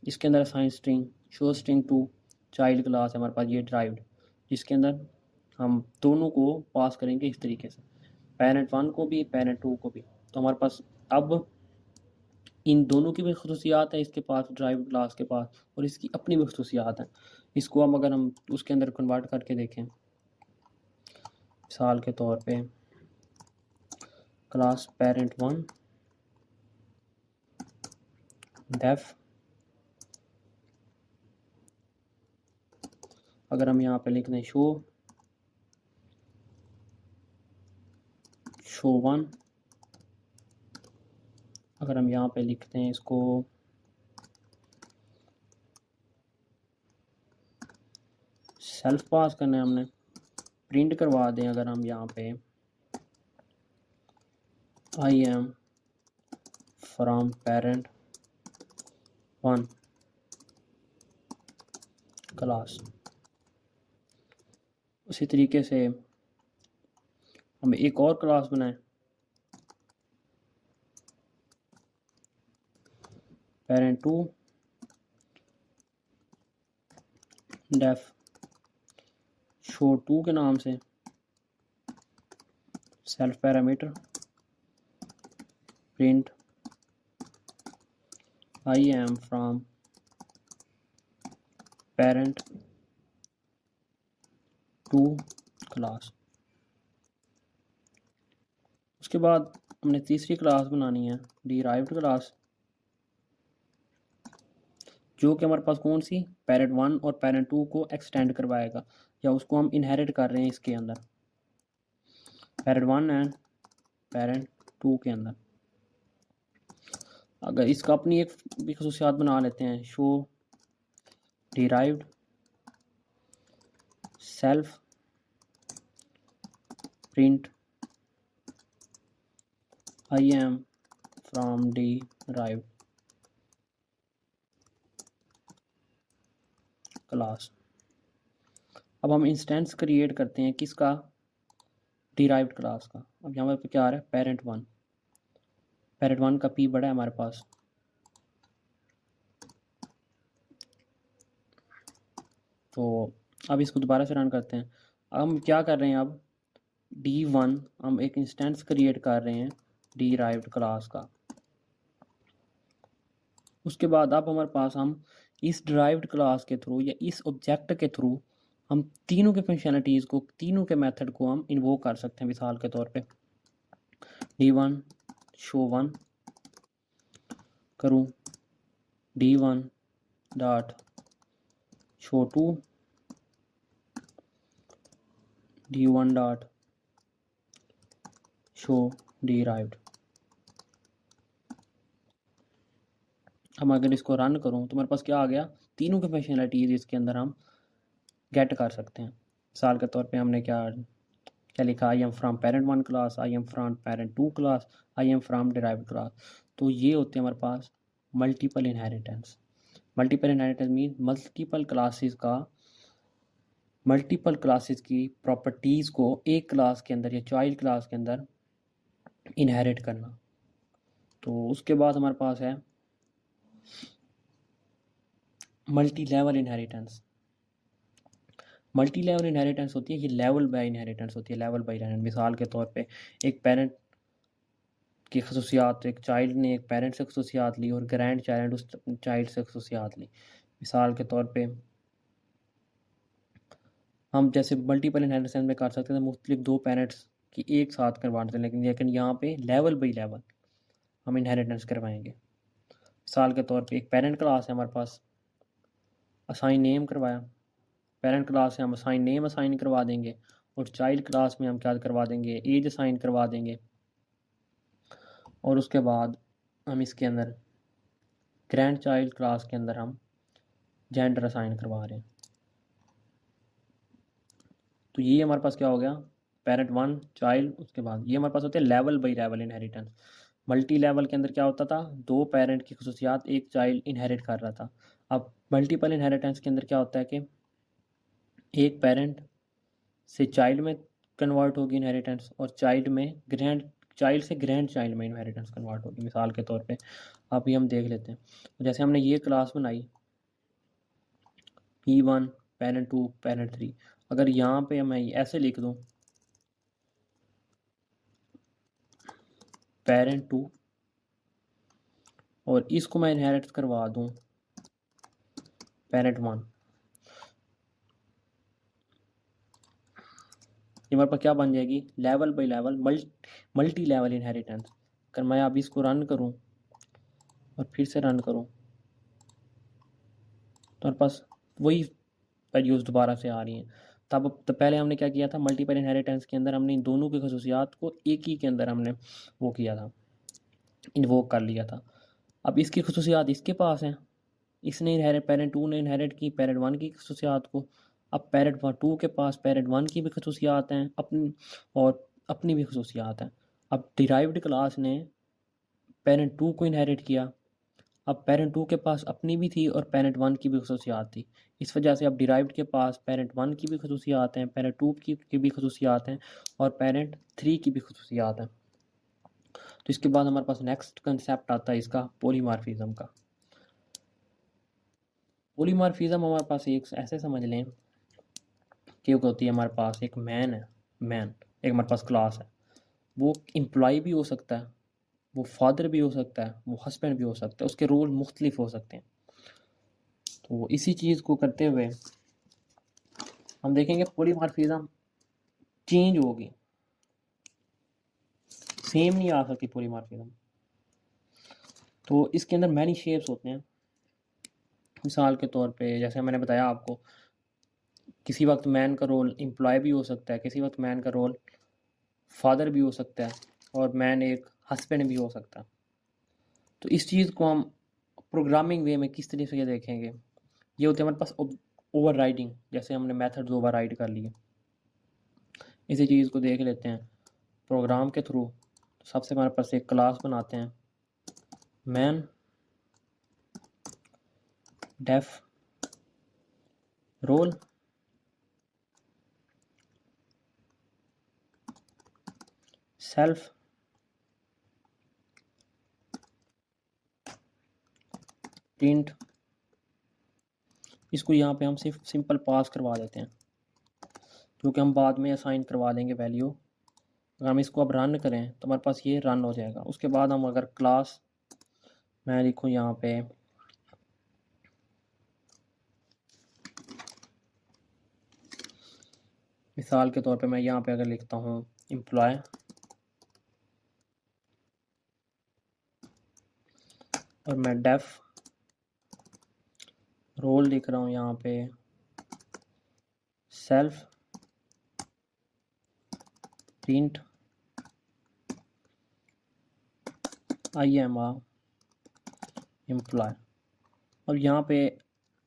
इसके अंदर sign string show string to child class है हमारे पास, ये ड्राइव्ड, जिसके अंदर हम दोनों को पास करेंगे इस तरीके से, पेरेंट वन को भी पेरेंट टू को भी। तो हमारे पास अब इन दोनों की भी खसूसियात है इसके पास, ड्राइव्ड क्लास के पास, और इसकी अपनी भी खसूसियात हैं। इसको अब अगर हम उसके अंदर कन्वर्ट करके देखें, मिसाल के तौर पे क्लास पेरेंट वन डेफ, अगर हम यहाँ पे लिख दें शो वन, अगर हम यहाँ पे लिखते हैं इसको सेल्फ पास करना है हमने, प्रिंट करवा दें अगर हम यहाँ पे I am from parent one class, उसी तरीके से हम एक और क्लास बनाएं, parent two def show two के नाम से, self parameter print I am from parent two class. उसके बाद हमने तीसरी क्लास बनानी है डिराइव्ड क्लास, जो कि हमारे पास कौन सी, पेरेंट वन और पेरेंट टू को एक्सटेंड करवाएगा, या उसको हम इनहेरिट कर रहे हैं इसके अंदर, parent one and parent two के अंदर। अगर इसका अपनी एक भी खसूसियात बना लेते हैं, show derived self print I am from derived class. अब हम इंस्टेंस क्रिएट करते हैं किसका, डिराइव्ड क्लास का। अब यहाँ पे क्या आ रहा है, पेरेंट वन का पी बड़ा है हमारे पास, तो अब इसको दोबारा से रन करते हैं। अब हम क्या कर रहे हैं, अब D1 हम एक इंस्टेंस क्रिएट कर रहे हैं डिराइव्ड क्लास का। उसके बाद अब हमारे पास हम इस डिराइव्ड क्लास के थ्रू या इस ऑब्जेक्ट के थ्रू हम तीनों के फंक्शनलिटीज़ को, तीनों के मेथड को हम इन्वोक कर सकते हैं। मिसाल के तौर पे D1 शो वन करूँ, D1 dot show two, D1 dot show derived. हम अगर इसको रन करूँ तो मेरे पास क्या आ गया, तीनों के फंक्शनलिटीज़ इसके अंदर हम गेट कर सकते हैं। मिसाल के तौर पे हमने क्या लिखा, I am from parent one class, I am from parent two class, I am from derived class. तो ये होते हैं हमारे पास multiple inheritance. Multiple inheritance mean multiple classes की प्रॉपर्टीज़ को एक क्लास के अंदर या चाइल्ड क्लास के अंदर इनहेरिट करना। तो उसके बाद हमारे पास है multi level inheritance. Multi level inheritance होती है, ये लेवल बाय इनहेरिटेंस होती है, लेवल बाय इनहेरिटेंस। मिसाल के तौर पे एक पेरेंट की खसूसियात, एक चाइल्ड ने एक पेरेंट से खसूसियात ली और ग्रैंड चाइल्ड उस चाइल्ड से खसूसियात ली। मिसाल के तौर पे हम जैसे मल्टीपल इनहेरिटेंस में कर सकते थे, मुख्तलिफ दो पेरेंट्स कि एक साथ करवा देते हैं, लेकिन यहाँ पे लेवल बाई लेवल हम इनहेरिटेंस करवाएंगे। मिसाल के तौर पे एक पेरेंट क्लास है हमारे पास, असाइन नेम करवाया, पेरेंट क्लास से हम असाइन नेम असाइन करवा देंगे, और चाइल्ड क्लास में हम क्या करवा देंगे, एज असाइन करवा देंगे, और उसके बाद हम इसके अंदर ग्रैंड चाइल्ड क्लास के अंदर हम जेंडर असाइन करवा रहे हैं। तो ये हमारे पास क्या हो गया, पेरेंट वन चाइल्ड, उसके बाद ये हमारे पास होते हैं level by level inheritance. Multi level के अंदर क्या होता था, दो पेरेंट की खसूसियात एक चाइल्ड इनहेरिट कर रहा था। अब मल्टीपल इनहेरिटेंस के अंदर क्या होता है कि एक पेरेंट से चाइल्ड में कन्वर्ट होगी इनहेरिटेंस, और चाइल्ड से ग्रैंड चाइल्ड में इनहेरिटेंस कन्वर्ट होगी। मिसाल के तौर पे अभी हम देख लेते हैं, जैसे हमने ये क्लास बनाई P1 पेरेंट 2 पेरेंट 3, अगर यहाँ पे मैं ऐसे लिख दूँ पेरेंट 2 और इसको मैं इनहेरिट करवा दूँ पेरेंट 1, ये हमारे पास क्या बन जाएगी, level by level multi level inheritance. अगर मैं अब इसको रन करूँ और फिर से रन करूँ तो हमारे पास वही वैल्यूज़ दोबारा से आ रही हैं। तो पहले हमने क्या किया था, मल्टीपल इनहेरिटेंस के अंदर हमने इन दोनों की खसूसियात को एक ही के अंदर हमने वो किया था, इन्वोक कर लिया था। अब इसकी खसूसियात इसके पास हैं, इसने इनहेरिट, पेरेंट 2 ने इनहेरिट की पेरेंट 1 की खसूसियात को। अब पेरेंट 2 के पास पेरेंट 1 की भी खसूसियात हैं अपनी, और अपनी भी खसूसियात हैं। अब डिराइव्ड क्लास ने पेरेंट 2 को इनहेरिट किया, अब पेरेंट 2 के पास अपनी भी थी और पेरेंट 1 की भी खसूसियात थी। इस वजह से अब डिराइव्ड के पास पेरेंट 1 की भी खसूसियात हैं, पेरेंट 2 की भी खसूसियात हैं, और पेरेंट 3 की भी खसूसियात हैं। तो इसके बाद हमारे पास नेक्स्ट कंसेप्ट आता है इसका पॉलीमॉर्फिज्म का। पॉलीमॉर्फिज्म हमारे पास एक ऐसे समझ लें कि होती है, हमारे पास एक मैन है, एक हमारे पास क्लास है, वो एम्प्लॉय भी हो सकता है, वो फादर भी हो सकता है, वो हस्बैंड भी हो सकता है, उसके रोल मुख्तलिफ हो सकते हैं। तो इसी चीज़ को करते हुए हम देखेंगे पॉलीमॉर्फिज्म चेंज होगी, सेम नहीं आ सकती पॉलीमॉर्फिज्म। तो इसके अंदर मैनी शेप्स होते हैं। मिसाल के तौर पे जैसे मैंने बताया आपको, किसी वक्त मैन का रोल एम्प्लॉय भी हो सकता है, किसी वक्त मैन का रोल फादर भी हो सकता है, और मैन एक हस्बैंड भी हो सकता है। तो इस चीज़ को हम प्रोग्रामिंग वे में किस तरीके से देखेंगे, ये होते हैं हमारे पास ओवर राइडिंग, जैसे हमने मेथड्स ओवर राइड कर लिए। इसी चीज़ को देख लेते हैं प्रोग्राम के थ्रू। तो सबसे हमारे पास एक क्लास बनाते हैं, main def roll self print, इसको यहाँ पे हम सिर्फ सिंपल पास करवा देते हैं, क्योंकि हम बाद में असाइन करवा देंगे वैल्यू। अगर हम इसको अब रन करें तो हमारे पास ये रन हो जाएगा। उसके बाद हम अगर क्लास मैं लिखूँ यहाँ पे मिसाल के तौर पे, मैं यहाँ पे अगर लिखता हूँ एम्प्लॉय, और मैं डेफ रोल लिख रहा हूँ यहाँ पे self print I am a employ. अब यहाँ पे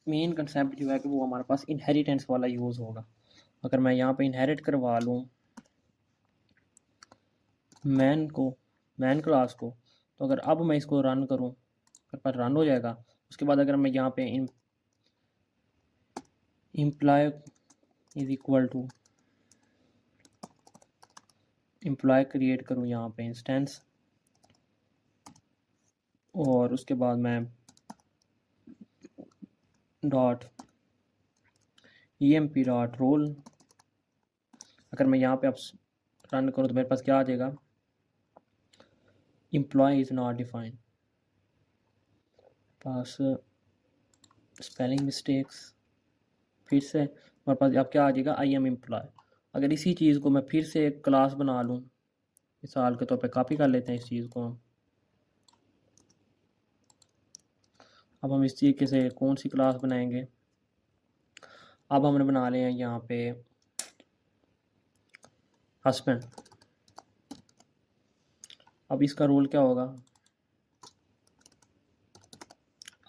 मेन कंसेप्ट जो है कि वो हमारे पास इनहेरिटेंस वाला यूज़ होगा। अगर मैं यहाँ पे इनहेरिट करवा लूँ मैन क्लास को, तो अगर अब मैं इसको रन करूँ, मेरे पास रन हो जाएगा। उसके बाद अगर मैं यहाँ पे employ is equal to employ create करूँ यहाँ पे इंस्टेंस, और उसके बाद मैं डॉट emp डॉट रोल, अगर मैं यहाँ पे अब रन करूँ तो मेरे पास क्या आ जाएगा, एम्प्लॉय इज नॉट डिफाइंड, पास स्पेलिंग मिस्टेक्स, फिर से हमारे पास अब क्या आ जाएगा, आई एम एम्प्लॉय। अगर इसी चीज़ को मैं फिर से एक क्लास बना लूँ, मिसाल के तौर पे कॉपी कर लेते हैं इस चीज़ को हम। अब हम इस तरीके से कौन सी क्लास बनाएंगे, अब हमने बना लिया यहाँ पे हस्बैंड। अब इसका रोल क्या होगा,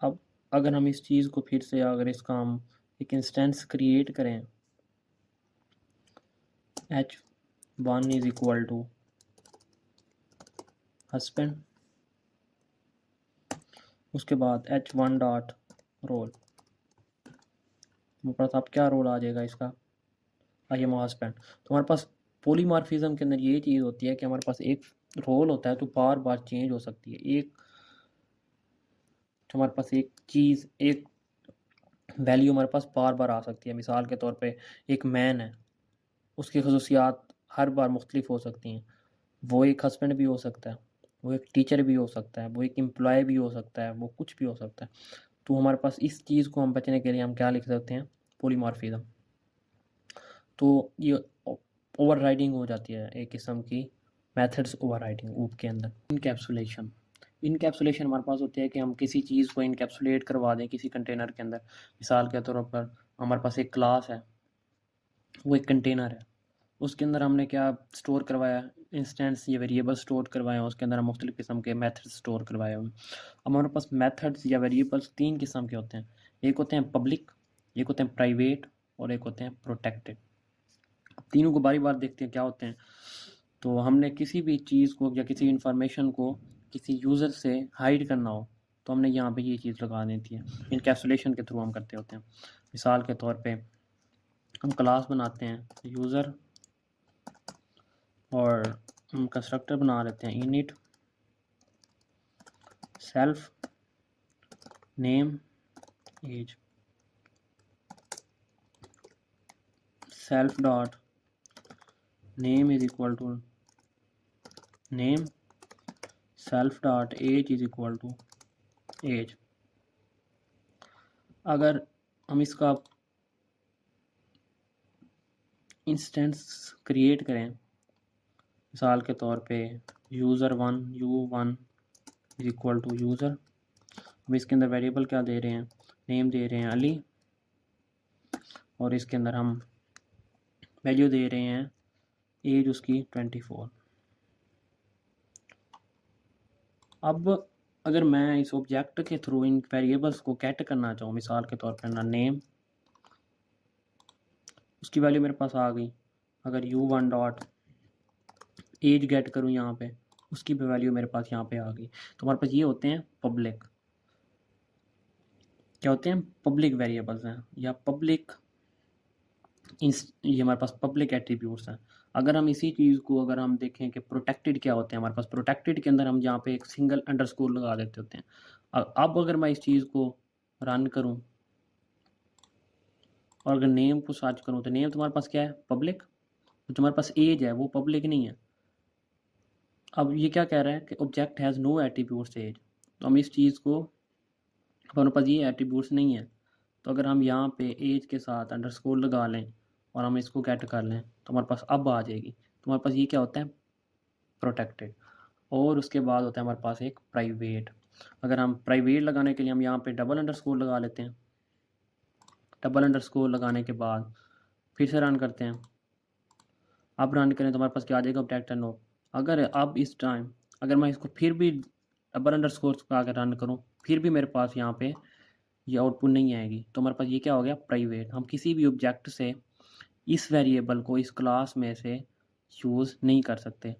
अब अगर हम इस चीज़ को फिर से, अगर इसका हम एक इंस्टेंस क्रिएट करें, h1 is equal to husband, उसके बाद h1 डॉट रोल, हमारे पास अब क्या रोल आ जाएगा इसका, आई एम हस्बैंड। तो हमारे पास पॉलीमॉर्फिज्म के अंदर ये चीज़ होती है कि हमारे पास एक रोल होता है तो बार बार चेंज हो सकती है। एक हमारे पास एक चीज़, एक वैल्यू हमारे पास बार बार आ सकती है। मिसाल के तौर पे एक मैन है, उसकी खसूसियात हर बार मुख्तलिफ हो सकती हैं। वो एक हस्बैंड भी हो सकता है, वो एक टीचर भी हो सकता है, वो एक एम्प्लॉय भी हो सकता है, वो कुछ भी हो सकता है। तो हमारे पास इस चीज़ को हम बचने के लिए हम क्या लिख सकते हैं, पॉलीमॉर्फिज्म। तो ये ओवर राइडिंग हो जाती है, एक किस्म की मेथड्स ओवर राइडिंग ऊप के अंदर। इनकैप्सुलेशन, इनकैप्सुलेशन हमारे पास होती है कि हम किसी चीज़ को इनकैप्सुलेट करवा दें किसी कंटेनर के अंदर। मिसाल के तौर पर हमारे पास एक क्लास है, वो एक कंटेनर है, उसके अंदर हमने क्या स्टोर करवाया, इंस्टेंस या वेरिएबल स्टोर करवाए हैं, उसके अंदर हम मुख्तलिफ़ किस्म के मेथड्स स्टोर करवाए हुए हैं। अब हमारे पास मेथड्स या वेरिएबल्स तीन किस्म के होते हैं, एक होते हैं पब्लिक, एक होते हैं प्राइवेट, और एक होते हैं प्रोटेक्टेड। तीनों को बारी बार देखते हैं क्या होते हैं। तो हमने किसी भी चीज़ को या किसी इंफॉर्मेशन को किसी यूज़र से हाइड करना हो तो हमने यहाँ पे ये चीज़ लगा देती है, इनकैप्सुलेशन के थ्रू हम करते होते हैं। मिसाल के तौर पे हम क्लास बनाते हैं यूज़र, और हम कंस्ट्रक्टर बना लेते हैं init self name age, self dot name is equal to name, self dot age is equal to age. अगर हम इसका इंस्टेंस क्रिएट करें, मिसाल के तौर पे user one u1 is equal to user, हम इसके अंदर वेरिएबल क्या दे रहे हैं, नेम दे रहे हैं अली, और इसके अंदर हम वैल्यू दे रहे हैं एज उसकी 24। अब अगर मैं इस ऑब्जेक्ट के थ्रू इन वेरिएबल्स को गेट करना चाहूँ, मिसाल के तौर पर ना नेम, उसकी वैल्यू मेरे पास आ गई। अगर u1 डॉट एज गेट करूँ यहाँ पे, उसकी भी वैल्यू मेरे पास यहाँ पे आ गई। तो हमारे पास ये होते हैं पब्लिक, क्या होते हैं, पब्लिक वेरिएबल्स हैं या पब्लिक, ये हमारे पास पब्लिक एट्रीब्यूट्स हैं। अगर हम इसी चीज़ को अगर हम देखें कि प्रोटेक्टेड क्या होते हैं, हमारे पास प्रोटेक्टेड के अंदर हम यहाँ पे एक सिंगल अंडरस्कोर लगा देते होते हैं। अब अगर मैं इस चीज़ को रन करूँ और अगर नेम को सर्च करूँ तो नेम तुम्हारे पास क्या है, पब्लिक, तो तुम्हारे पास एज है वो पब्लिक नहीं है। अब ये क्या कह रहा है कि object has no attributes age, तो हम इस चीज़ को, हमारे पास ये एट्रीब्यूट्स नहीं है, तो अगर हम यहाँ पे एज के साथ अंडरस्कोर लगा लें और हम इसको गेट कर लें तो हमारे पास अब आ जाएगी। तो हमारे पास ये क्या होता है, प्रोटेक्टेड। और उसके बाद होता है हमारे पास एक प्राइवेट। अगर हम प्राइवेट लगाने के लिए हम यहाँ पे डबल अंडरस्कोर लगा लेते हैं, डबल अंडरस्कोर लगाने के बाद फिर से रन करते हैं, अब रन करें तो हमारे पास क्या आ जाएगा, ऑब्जेक्ट नो। अगर अब इस टाइम अगर मैं इसको फिर भी डबल अंडरस्कोर का अगर रन करूँ फिर भी मेरे पास यहाँ पे ये आउटपुट नहीं आएगी, तो हमारे पास ये क्या हो गया, प्राइवेट। हम किसी भी ऑब्जेक्ट से इस वेरिएबल को इस क्लास में से यूज़ नहीं कर सकते।